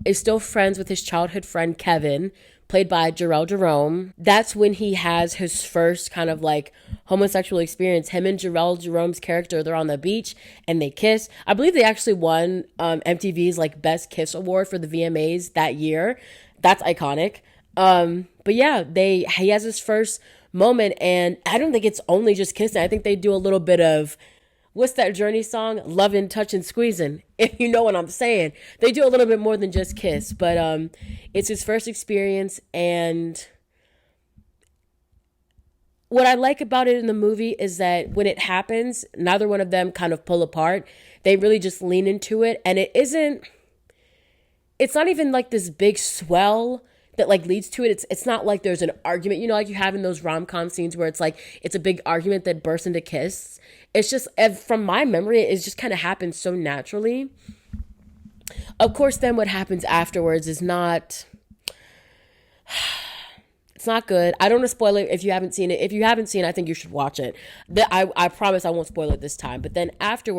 is still friends with his childhood friend Kevin, played by Jarrell Jerome. That's when he has his first kind of like homosexual experience. Him and Jarrell Jerome's character, they're on the beach and they kiss. I believe they actually won MTV's like Best Kiss Award for the VMAs that year. That's iconic. But yeah, he has his first moment, and I don't think it's only just kissing. I think they do a little bit of, what's that Journey song? Loving, touching, squeezing. If you know what I'm saying. They do a little bit more than just kiss. But it's his first experience. And what I like about it in the movie is that when it happens, neither one of them kind of pull apart. They really just lean into it. And it's not even like this big swell that like leads to it. It's not like there's an argument, you know, like you have in those rom-com scenes where it's like, it's a big argument that bursts into kiss. It's just, from my memory, it just kind of happens so naturally. Of course, then what happens afterwards is not, it's not good. I don't want to spoil it if you haven't seen it. If you haven't seen it, I think you should watch it. I promise I won't spoil it this time. But then after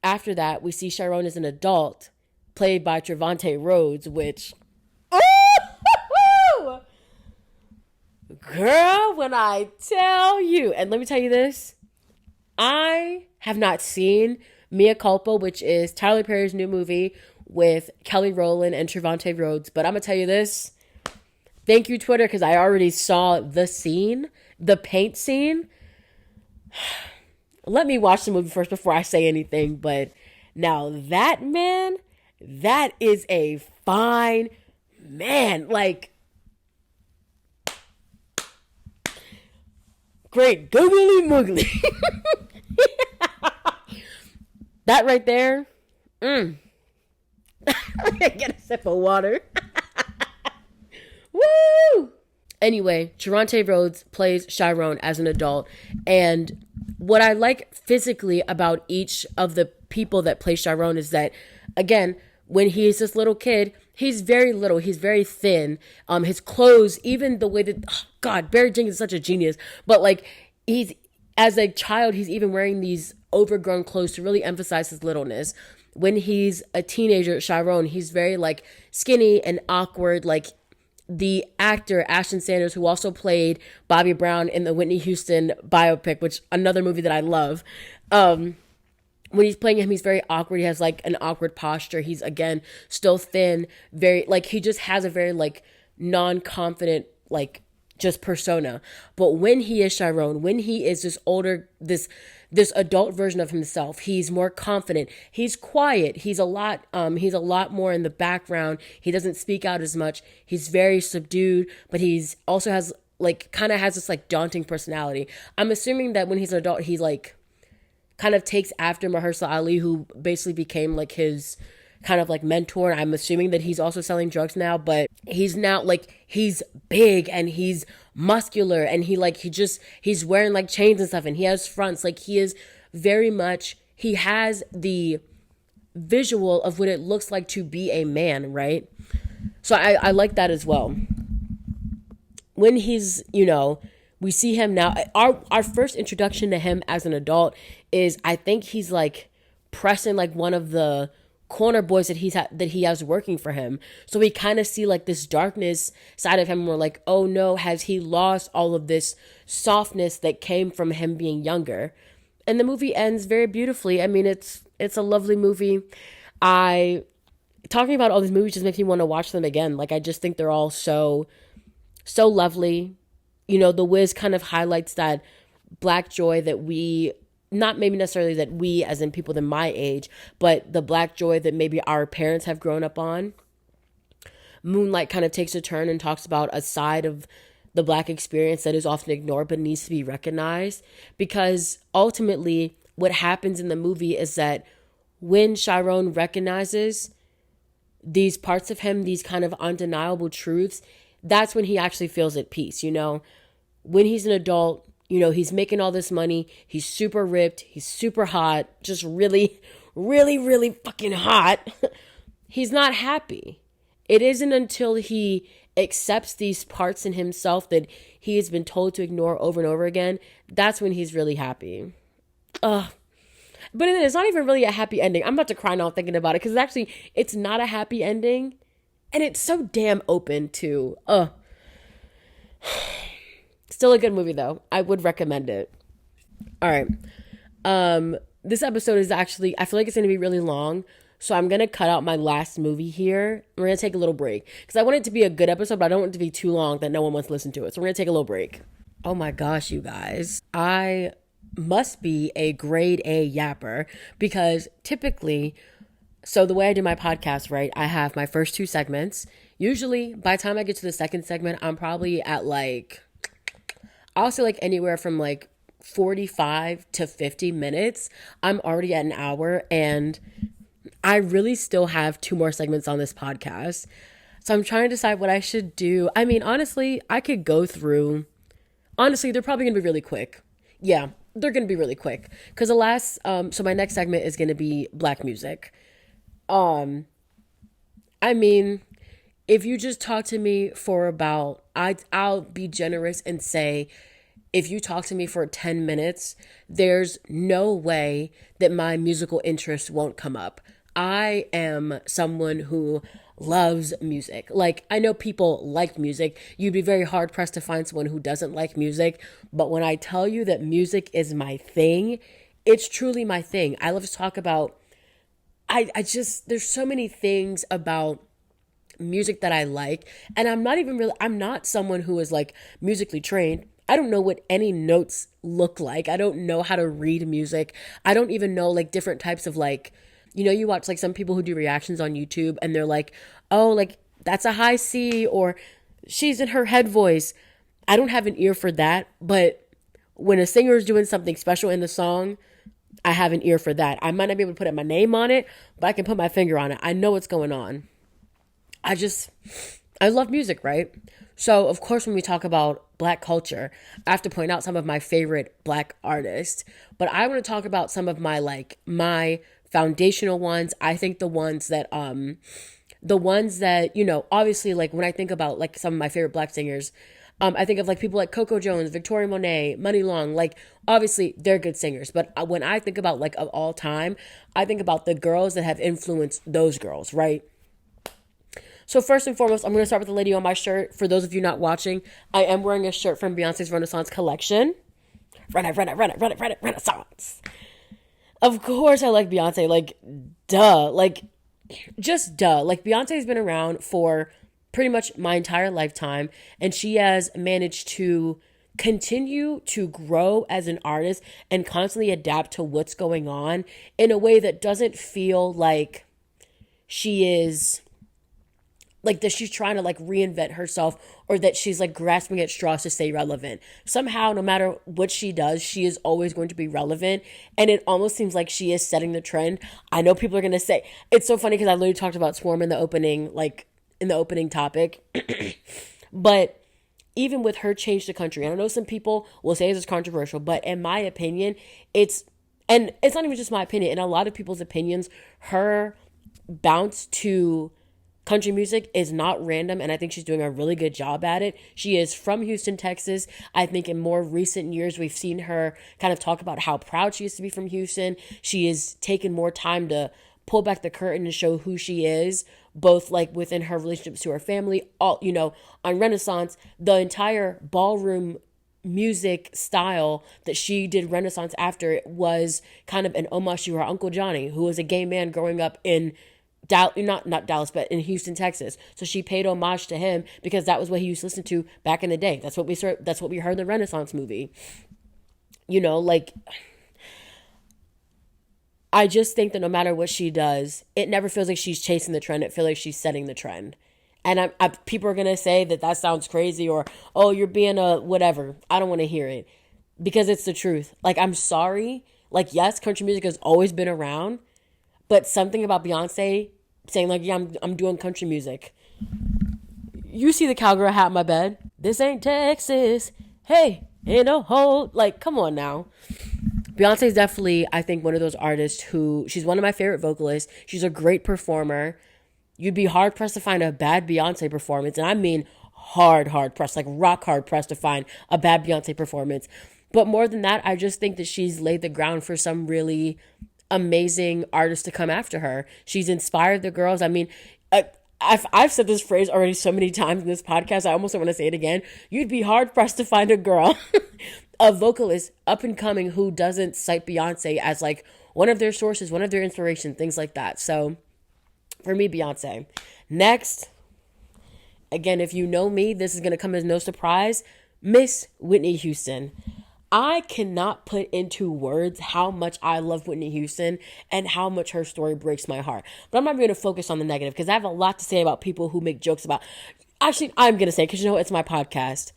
that, we see Chiron as an adult, played by Trevante Rhodes, which, girl, when I tell you, and let me tell you this, I have not seen Mea Culpa, which is Tyler Perry's new movie with Kelly Rowland and Trevante Rhodes. But I'm going to tell you this. Thank you, Twitter, because I already saw the scene, the paint scene. Let me watch the movie first before I say anything. But now that man, that is a fine man. Like, great googly moogly. That right there. Get a sip of water. Woo! Anyway, Trevante Rhodes plays Chiron as an adult. And what I like physically about each of the people that play Chiron is that, again, when he's this little kid, he's very little. He's very thin. His clothes, even the way that, oh God, Barry Jenkins is such a genius. But like, as a child, he's even wearing these overgrown clothes to really emphasize his littleness. when he's a teenager, Chiron, he's very like skinny and awkward. Like the actor Ashton Sanders, who also played Bobby Brown in the Whitney Houston biopic, which another movie that I love. When he's playing him, he's very awkward. He has like an awkward posture. He's again still thin, very like he just has a very like non-confident like just persona. But when he is Chiron, when he is this older, this adult version of himself, he's more confident. He's quiet. He's a lot more in the background. He doesn't speak out as much. He's very subdued, but he's also has like kind of has this like daunting personality. I'm assuming that when he's an adult, he like kind of takes after Mahershala Ali, who basically became like his kind of like mentor. I'm assuming that he's also selling drugs now, but he's now like he's big and he's muscular and he's wearing like chains and stuff and he has fronts. Like he is very much, he has the visual of what it looks like to be a man, right? So I like that as well. When he's, we see him now, our first introduction to him as an adult is, I think he's like pressing like one of the corner boys that he has working for him. So we kind of see like this darkness side of him and we're like, oh no, has he lost all of this softness that came from him being younger? And the movie ends very beautifully. I mean, it's a lovely movie. Talking about all these movies just makes me want to watch them again. Like I just think they're all so lovely. The Wiz kind of highlights that Black joy that we, not maybe necessarily that we as in people in my age, but the Black joy that maybe our parents have grown up on. Moonlight kind of takes a turn and talks about a side of the Black experience that is often ignored but needs to be recognized, because ultimately what happens in the movie is that when Chiron recognizes these parts of him, these kind of undeniable truths, that's when he actually feels at peace. When he's an adult, he's making all this money. He's super ripped. He's super hot. Just really, really, really fucking hot. He's not happy. It isn't until he accepts these parts in himself that he has been told to ignore over and over again. That's when he's really happy. But it's not even really a happy ending. I'm about to cry now thinking about it because it's not a happy ending. And it's so damn open too. Still a good movie though. I would recommend it. All right. This episode is actually, I feel like it's going to be really long. So I'm going to cut out my last movie here. We're going to take a little break because I want it to be a good episode, but I don't want it to be too long that no one wants to listen to it. So we're going to take a little break. Oh my gosh, you guys. I must be a grade A yapper because typically, so the way I do my podcast, right, I have my first two segments. Usually by the time I get to the second segment, I'm probably at like, I'll say like anywhere from like 45 to 50 minutes. I'm already at an hour and I really still have two more segments on this podcast. So I'm trying to decide what I should do. I mean, honestly, I could go through, they're probably going to be really quick. Yeah, they're going to be really quick. Because so my next segment is going to be Black music. I mean, if you just talk to me for about, I'll be generous and say, if you talk to me for 10 minutes, there's no way that my musical interest won't come up. I am someone who loves music. Like, I know people like music. You'd be very hard pressed to find someone who doesn't like music. But when I tell you that music is my thing, it's truly my thing. I love to talk about, there's so many things about music that I like. And I'm not someone who is like musically trained. I don't know what any notes look like. I don't know how to read music. I don't even know like different types of like, you watch like some people who do reactions on YouTube and they're like, oh, like that's a high C or she's in her head voice. I don't have an ear for that. But when a singer is doing something special in the song, I have an ear for that. I might not be able to put my name on it, but I can put my finger on it. I know what's going on. I love music, right? So, of course, when we talk about Black culture, I have to point out some of my favorite Black artists. But I want to talk about some of my foundational ones. I think the ones that, obviously, like when I think about like some of my favorite Black singers, I think of like people like Coco Jones, Victoria Monet, Money Long. Like obviously they're good singers, but when I think about like of all time, I think about the girls that have influenced those girls, right? So first and foremost, I'm going to start with the lady on my shirt. For those of you not watching, I am wearing a shirt from Beyonce's Renaissance collection. Renaissance. Of course I like Beyonce. Like, duh. Like, just duh. Like, Beyonce's been around for pretty much my entire lifetime, and she has managed to continue to grow as an artist and constantly adapt to what's going on in a way that doesn't feel like she is like that she's trying to like reinvent herself or that she's like grasping at straws to stay relevant. Somehow, no matter what she does, she is always going to be relevant. And it almost seems like she is setting the trend. I know people are going to say, it's so funny because I literally talked about Swarm in the opening, like in the opening topic. But even with her change the country, and I know some people will say this is controversial, but in my opinion, and it's not even just my opinion, in a lot of people's opinions, her bounce to country music is not random, and I think she's doing a really good job at it. She is from Houston, Texas. I think in more recent years, we've seen her kind of talk about how proud she is to be from Houston. She has taken more time to pull back the curtain and show who she is, both like within her relationships to her family, all, you know, on Renaissance, the entire ballroom music style that she did Renaissance after was kind of an homage to her Uncle Johnny, who was a gay man growing up in not Dallas, but in Houston, Texas. So she paid homage to him because that was what he used to listen to back in the day. That's what we heard in the Renaissance movie. You know, like, I just think that no matter what she does, it never feels like she's chasing the trend. It feels like she's setting the trend. And people are going to say that sounds crazy or, oh, you're being a whatever. I don't want to hear it because it's the truth. Like, I'm sorry. Like, yes, country music has always been around, but something about Beyonce saying like, yeah, I'm doing country music. You see the cowgirl hat in my bed. This ain't Texas. Hey, ain't no hold. Like, come on now. Beyonce is definitely, I think, one of those artists who, she's one of my favorite vocalists. She's a great performer. You'd be hard pressed to find a bad Beyonce performance. And I mean hard pressed, like rock hard pressed to find a bad Beyonce performance. But more than that, I just think that she's laid the ground for some really amazing artists to come after her. She's inspired the girls. I mean, I've said this phrase already so many times in this podcast. I almost don't want to say it again. You'd be hard pressed to find a girl, a vocalist up and coming who doesn't cite Beyonce as like one of their sources, one of their inspiration, things like that. So for me, Beyonce. Next, again, if you know me, this is going to come as no surprise. Miss Whitney Houston. I cannot put into words how much I love Whitney Houston and how much her story breaks my heart. But I'm not going to focus on the negative because I have a lot to say about people who make jokes about... Actually, I'm going to say, because you know, it's my podcast.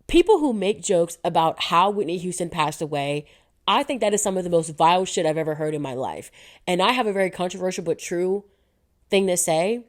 People who make jokes about how Whitney Houston passed away, I think that is some of the most vile shit I've ever heard in my life. And I have a very controversial but true thing to say.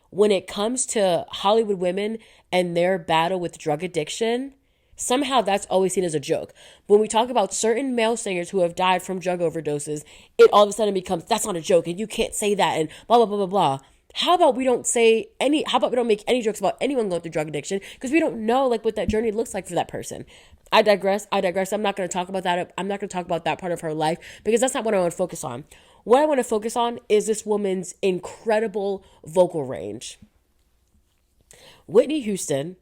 When it comes to Hollywood women and their battle with drug addiction... Somehow that's always seen as a joke. When we talk about certain male singers who have died from drug overdoses, it all of a sudden becomes, that's not a joke and you can't say that and blah, blah, blah, blah, blah. How about we don't make any jokes about anyone going through drug addiction because we don't know like what that journey looks like for that person. I digress. I'm not going to talk about that. I'm not going to talk about that part of her life because that's not what I want to focus on. What I want to focus on is this woman's incredible vocal range. Whitney Houston,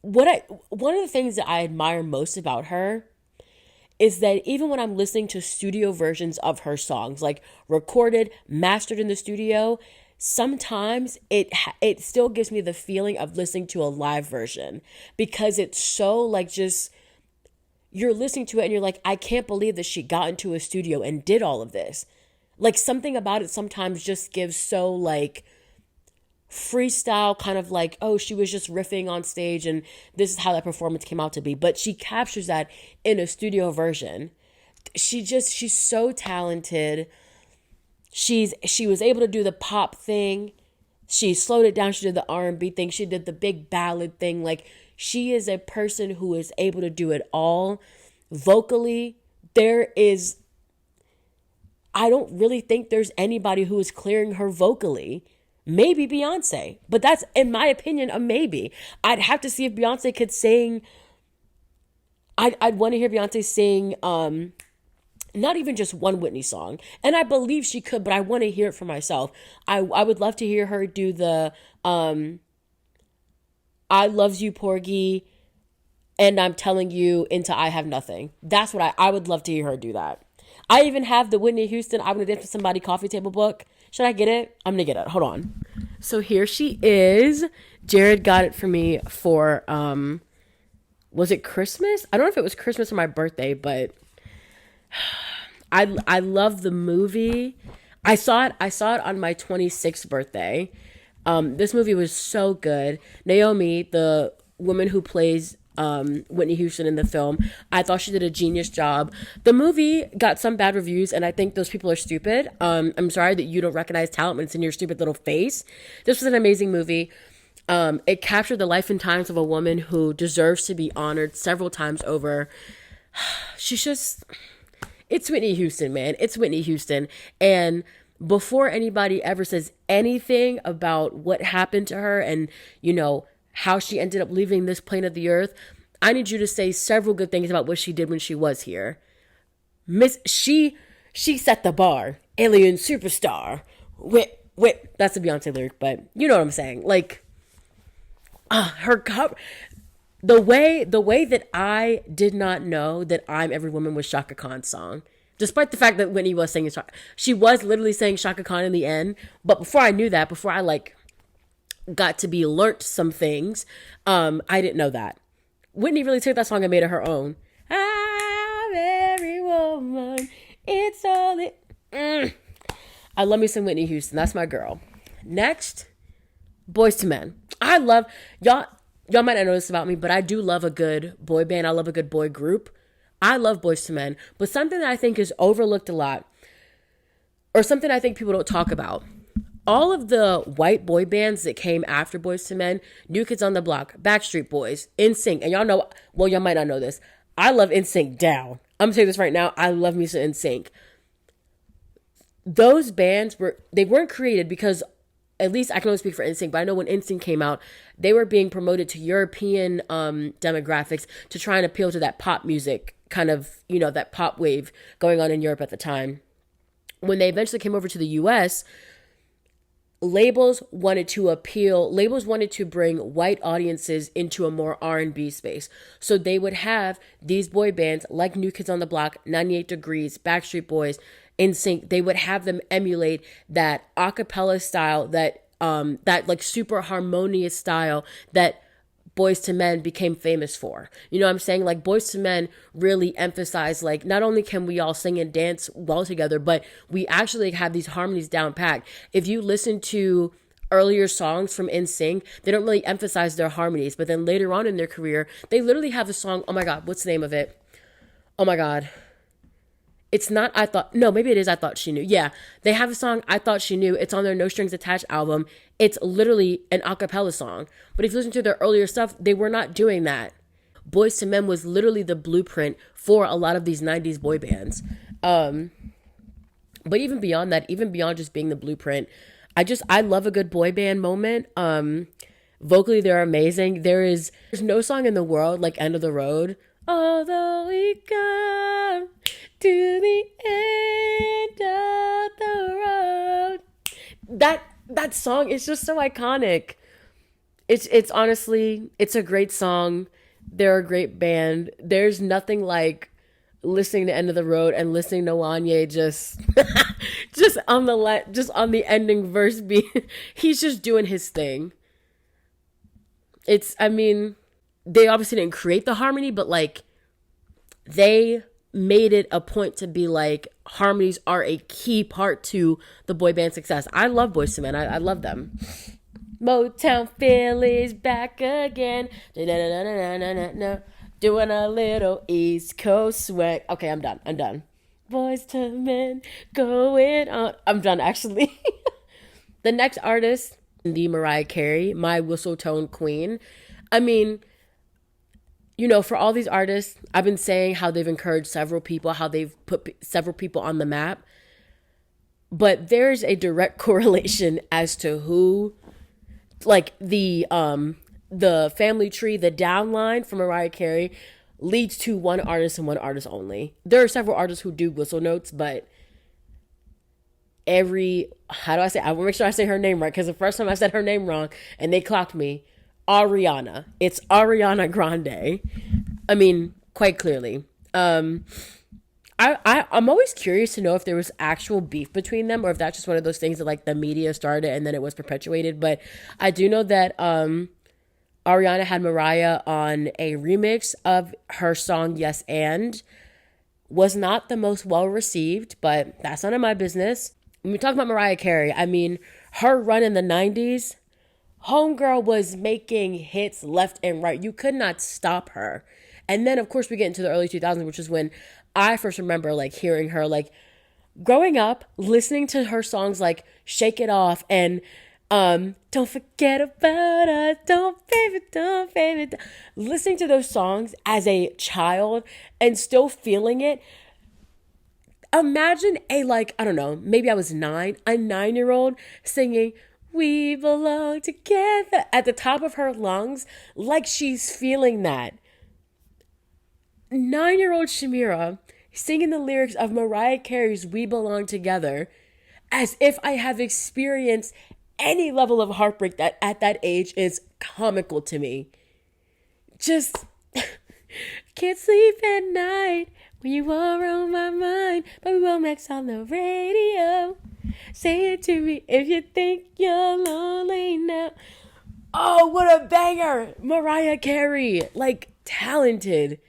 one of the things that I admire most about her is that even when I'm listening to studio versions of her songs, like recorded, mastered in the studio, sometimes it still gives me the feeling of listening to a live version because it's so like just, you're listening to it and you're like, I can't believe that she got into a studio and did all of this. Like something about it sometimes just gives so like freestyle kind of like, oh, she was just riffing on stage and this is how that performance came out to be. But she captures that in a studio version. She's so talented. She was able to do the pop thing. She slowed it down. She did the R&B thing. She did the big ballad thing. Like she is a person who is able to do it all. Vocally, I don't really think there's anybody who is clearing her vocally. maybe Beyonce. But that's, in my opinion, a maybe. I'd have to see if Beyonce could sing. I'd want to hear Beyonce sing not even just one Whitney song. And I believe she could, but I want to hear it for myself. I would love to hear her do the I Loves You Porgy and I'm Telling You into I Have Nothing. That's what I would love to hear her do that. I even have the Whitney Houston I'm Gonna Dance with Somebody coffee table book. Should I get it? I'm gonna get it. Hold on. So here she is. Jared got it for me for was it Christmas? I don't know if it was Christmas or my birthday, but I love the movie. I saw it on my 26th birthday. This movie was so good. Naomi, the woman who plays Whitney Houston in the film, I thought she did a genius job. The movie got some bad reviews, and I think those people are stupid. I'm sorry that you don't recognize talent when it's in your stupid little face. This was an amazing movie. It captured the life and times of a woman who deserves to be honored several times over. It's Whitney Houston, man. It's Whitney Houston. And before anybody ever says anything about what happened to her and, how she ended up leaving this plane of the earth, I need you to say several good things about what she did when she was here. She set the bar. Alien superstar. Wait, that's a Beyonce lyric, but you know what I'm saying. Like, her cover, the way that I did not know that I'm Every Woman was Shaka Khan's song, despite the fact that Whitney was singing, she was literally saying Shaka Khan in the end. But before I knew that, before I got to be learnt some things, I didn't know that. Whitney really took that song and made it her own. I'm every woman. It's all it. I love me some Whitney Houston. That's my girl. Next, Boyz II Men. I love y'all. Y'all might not know this about me, but I do love a good boy band. I love a good boy group. I love Boyz II Men. But something that I think is overlooked a lot, or something I think people don't talk about, all of the white boy bands that came after Boyz II Men, New Kids on the Block, Backstreet Boys, NSYNC, and y'all know, well, y'all might not know this, I love NSYNC down. I'm gonna say this right now, I love me some NSYNC. Those bands they weren't created because, at least I can only speak for NSYNC, but I know when NSYNC came out, they were being promoted to European demographics to try and appeal to that pop music, kind of, that pop wave going on in Europe at the time. When they eventually came over to the US, labels wanted to bring white audiences into a more R&B space. So they would have these boy bands like New Kids on the Block, 98 Degrees, Backstreet Boys, NSYNC. They would have them emulate that a cappella style, that super harmonious style that Boyz II Men became famous for. You know what I'm saying? Like, Boyz II Men really emphasize, not only can we all sing and dance well together, but we actually have these harmonies down packed. If you listen to earlier songs from NSYNC, they don't really emphasize their harmonies, but then later on in their career, they literally have a song, oh my God, what's the name of it? Oh my God. It's not maybe it is I Thought She Knew. Yeah, they have a song, I Thought She Knew. It's on their No Strings Attached album. It's literally an a cappella song. But if you listen to their earlier stuff, they were not doing that. Boyz II Men was literally the blueprint for a lot of these 90s boy bands. But even beyond that, even beyond just being the blueprint, I love a good boy band moment. Vocally, they're amazing. There's no song in the world like End of the Road. Although we come to the end of the road. That song is just so iconic. It's honestly, it's a great song. They're a great band. There's nothing like listening to End of the Road and listening to Wanye just on the ending verse beat. He's just doing his thing. They obviously didn't create the harmony, but they made it a point to be harmonies are a key part to the boy band success. I love Boyz II Men. I love them. Motown Philly's back again. Doing a little East Coast swag. Okay, I'm done. Boyz II Men going on. I'm done, actually. The next artist, the Mariah Carey, my whistle tone queen. For all these artists, I've been saying how they've encouraged several people, how they've put several people on the map. but there's a direct correlation as to who, like the family tree, the downline for Mariah Carey leads to one artist and one artist only. There are several artists who do whistle notes, but I want to make sure I say her name right, because the first time I said her name wrong and they clocked me. Ariana. It's Ariana Grande. I mean, quite clearly. I'm always curious to know if there was actual beef between them, or if that's just one of those things that like the media started and then it was perpetuated. But I do know that Ariana had Mariah on a remix of her song Yes And. Was not the most well received, but that's none of my business. When we talk about Mariah Carey, I mean, her run in the 90s, homegirl was making hits left and right. You could not stop her. And then, of course, we get into the early 2000s, which is when I first remember, like, hearing her, like, growing up, listening to her songs like Shake It Off and Don't Forget About Us, Don't Baby. Listening to those songs as a child and still feeling it. Imagine a, like, I don't know, maybe I was 9, a 9-year-old singing We Belong Together at the top of her lungs, like she's feeling that. 9-year-old Shamira singing the lyrics of Mariah Carey's We Belong Together as if I have experienced any level of heartbreak that at that age is comical to me. Just can't sleep at night when you are on my mind, but we won't mix on the radio. Say it to me if you think you're lonely now. Oh, what a banger! Mariah Carey, like, talented.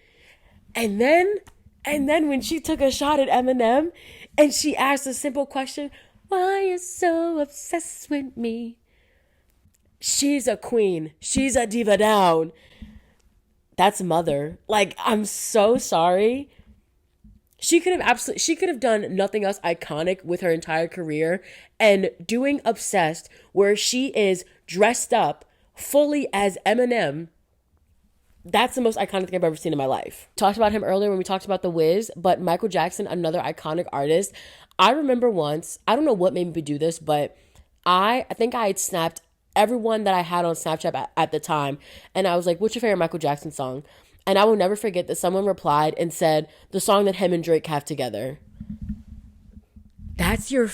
And then when she took a shot at Eminem and she asked a simple question, why you so obsessed with me? She's a queen. She's a diva down. That's Mother. Like, I'm so sorry. She could have done nothing else iconic with her entire career, and doing Obsessed, where she is dressed up fully as Eminem, that's the most iconic thing I've ever seen in my life. Talked about him earlier when we talked about The Wiz, but Michael Jackson, another iconic artist. I remember once, I don't know what made me do this, but I think I had snapped everyone that I had on Snapchat at the time, and I was like, what's your favorite Michael Jackson song? And I will never forget that someone replied and said, the song that him and Drake have together. That's your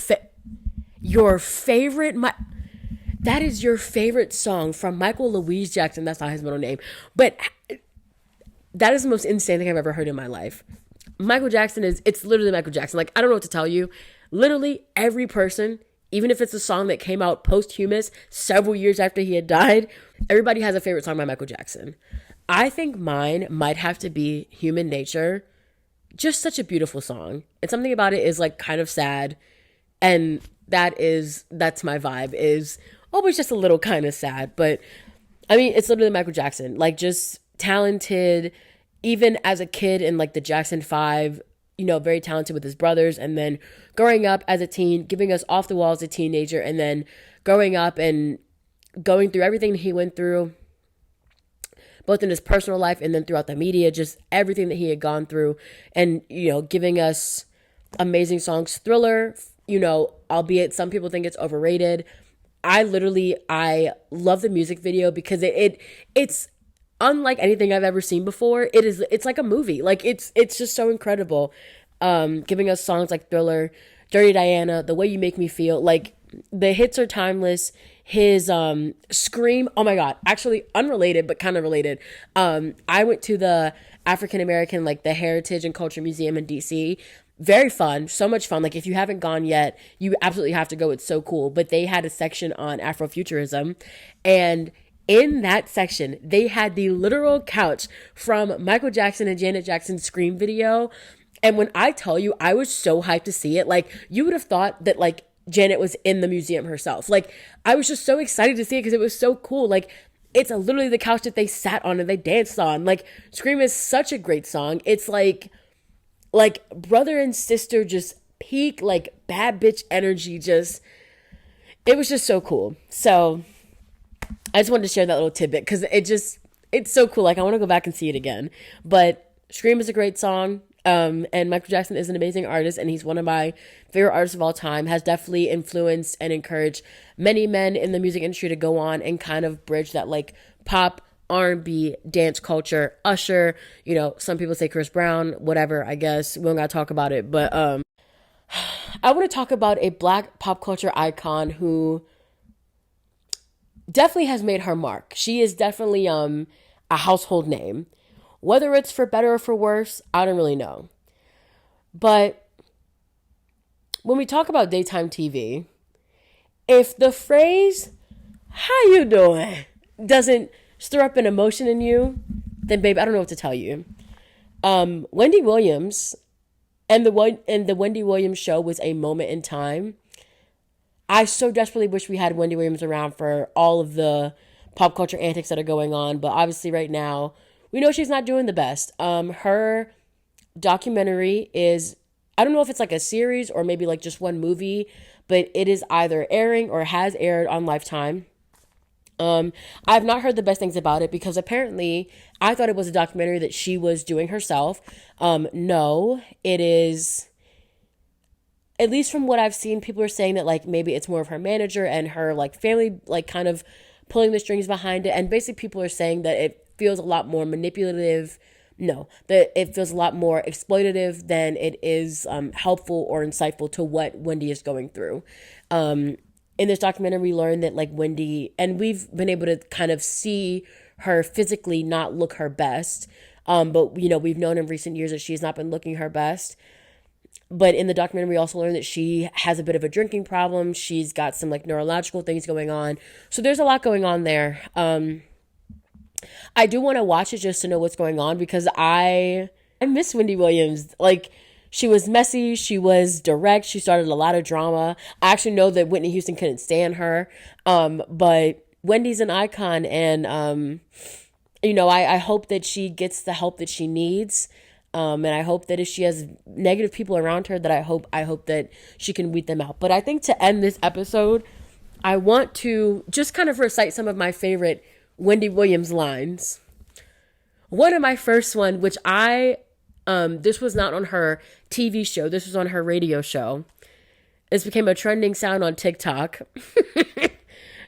favorite, that is your favorite song from Michael Louise Jackson. That's not his middle name. But that is the most insane thing I've ever heard in my life. Michael Jackson it's literally Michael Jackson. Like, I don't know what to tell you. Literally every person, even if it's a song that came out posthumous several years after he had died, everybody has a favorite song by Michael Jackson. I think mine might have to be Human Nature. Just such a beautiful song. And something about it is like kind of sad. And that's my vibe, is always just a little kind of sad. But I mean, it's literally Michael Jackson. Like, just talented, even as a kid in like the Jackson 5, you know, very talented with his brothers. And then growing up as a teen, giving us Off the Wall as a teenager. And then growing up and going through everything he went through, both in his personal life and then throughout the media, just everything that he had gone through, and, you know, giving us amazing songs. Thriller, you know, albeit some people think it's overrated. I love the music video because it's unlike anything I've ever seen before. It's like a movie. Like, it's just so incredible. Giving us songs like Thriller, Dirty Diana, The Way You Make Me Feel. Like, the hits are timeless. His Scream, oh my God, actually unrelated, but kind of related. I went to the African American, like the Heritage and Culture Museum in DC. Very fun, so much fun. Like, if you haven't gone yet, you absolutely have to go. It's so cool. But they had a section on Afrofuturism, and in that section, they had the literal couch from Michael Jackson and Janet Jackson's Scream video. And when I tell you, I was so hyped to see it. Like, you would have thought that, like, Janet was in the museum herself. Like, I was just so excited to see it because it was so cool. Like, it's literally the couch that they sat on and they danced on. Like, Scream is such a great song. It's like brother and sister, just peak, like, bad bitch energy. Just, it was just so cool. So I just wanted to share that little tidbit because it's so cool. Like, I want to go back and see it again. But Scream is a great song. And Michael Jackson is an amazing artist, and he's one of my favorite artists of all time, has definitely influenced and encouraged many men in the music industry to go on and kind of bridge that like pop, R&B, dance culture. Usher, you know, some people say Chris Brown, whatever, I guess. We don't gotta talk about it. But I want to talk about a Black pop culture icon who definitely has made her mark. She is definitely a household name. Whether it's for better or for worse, I don't really know. But when we talk about daytime TV, if the phrase, "how you doing," doesn't stir up an emotion in you, then babe, I don't know what to tell you. Wendy Williams and the Wendy Williams show was a moment in time. I so desperately wish we had Wendy Williams around for all of the pop culture antics that are going on, but obviously right now, we know she's not doing the best. Her documentary is, I don't know if it's like a series or maybe like just one movie, but it is either airing or has aired on Lifetime. I've not heard the best things about it because apparently I thought it was a documentary that she was doing herself. No, it is, at least from what I've seen, people are saying that like maybe it's more of her manager and her like family like kind of pulling the strings behind it. And basically people are saying that it feels a lot more manipulative. No, that it feels a lot more exploitative than it is helpful or insightful to what Wendy is going through. In this documentary, we learned that like Wendy, and we've been able to kind of see her physically not look her best. But you know, we've known in recent years that she's not been looking her best. But in the documentary, we also learned that she has a bit of a drinking problem. She's got some like neurological things going on. So there's a lot going on there. I do want to watch it just to know what's going on because I miss Wendy Williams. Like, she was messy, she was direct, she started a lot of drama. I actually know that Whitney Houston couldn't stand her, but Wendy's an icon, and you know, I hope that she gets the help that she needs, and I hope that if she has negative people around her, that I hope that she can weed them out. But I think to end this episode, I want to just kind of recite some of my favorite Wendy Williams lines. One of my first one, which this was not on her TV show, this was on her radio show. This became a trending sound on TikTok.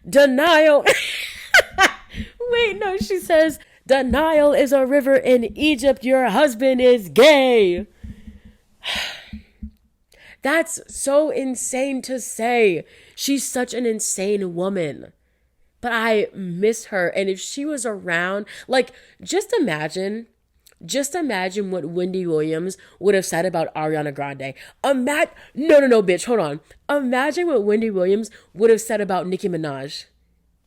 Denial. Wait, no, she says, "The Nile is a river in Egypt. Your husband is gay." That's so insane to say. She's such an insane woman. But I miss her. And if she was around, like, just imagine what Wendy Williams would have said about Ariana Grande. No, bitch, hold on. Imagine what Wendy Williams would have said about Nicki Minaj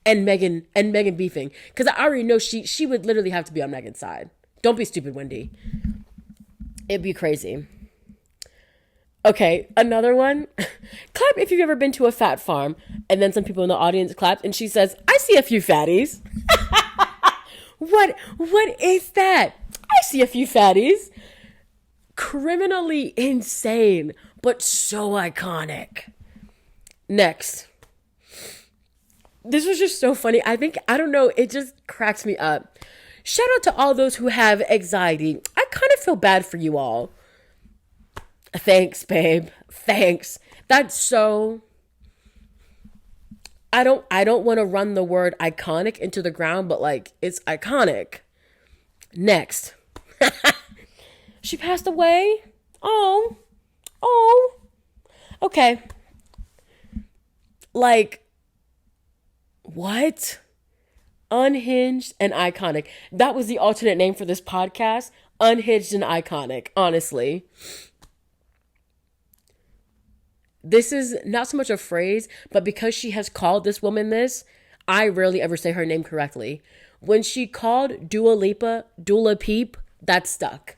and Megan beefing. Because I already know she would literally have to be on Megan's side. Don't be stupid, Wendy. It'd be crazy. Okay, another one. Clap if you've ever been to a fat farm. And then some people in the audience clapped and she says, "I see a few fatties." What is that? I see a few fatties. Criminally insane, but so iconic. Next. This was just so funny. I don't know, it just cracks me up. Shout out to all those who have anxiety. I kind of feel bad for you all. Thanks, babe. Thanks. That's so... I don't want to run the word iconic into the ground, but like, it's iconic. Next. She passed away. Oh. Okay. Like, what? Unhinged and iconic. That was the alternate name for this podcast. Unhinged and iconic, honestly. This is not so much a phrase, but because she has called this woman this, I rarely ever say her name correctly. When she called Dua Lipa Dula Peep, that stuck.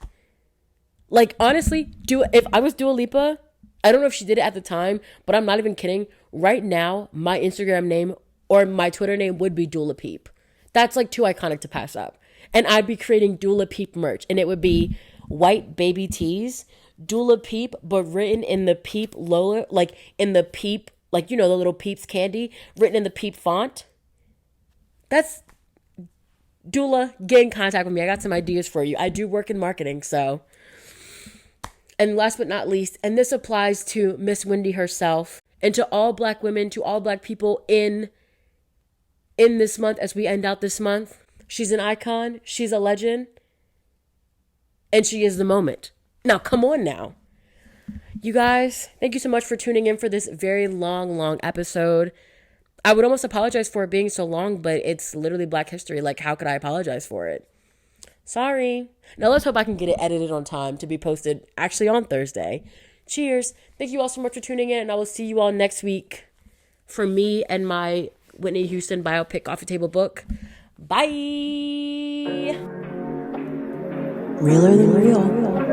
Like, honestly, if I was Dua Lipa, I don't know if she did it at the time, but I'm not even kidding. Right now, my Instagram name or my Twitter name would be Dula Peep. That's like too iconic to pass up. And I'd be creating Dula Peep merch, and it would be white baby tees, Dula Peep, but written in the Peep lower, like in the Peep, like, you know, the little Peeps candy, written in the Peep font. That's Dula, get in contact with me. I got some ideas for you. I do work in marketing, so And last but not least, and this applies to Miss Wendy herself and to all Black women, to all Black people in this month as we end out this month. She's an icon. She's a legend. And she is the moment. Now, come on now. You guys, thank you so much for tuning in for this very long episode. I would almost apologize for it being so long, but it's literally Black history. Like, how could I apologize for it? Sorry. Now, let's hope I can get it edited on time to be posted actually on Thursday. Cheers. Thank you all so much for tuning in, and I will see you all next week for me and my Whitney Houston biopic Coffee Table book. Bye. Realer than real.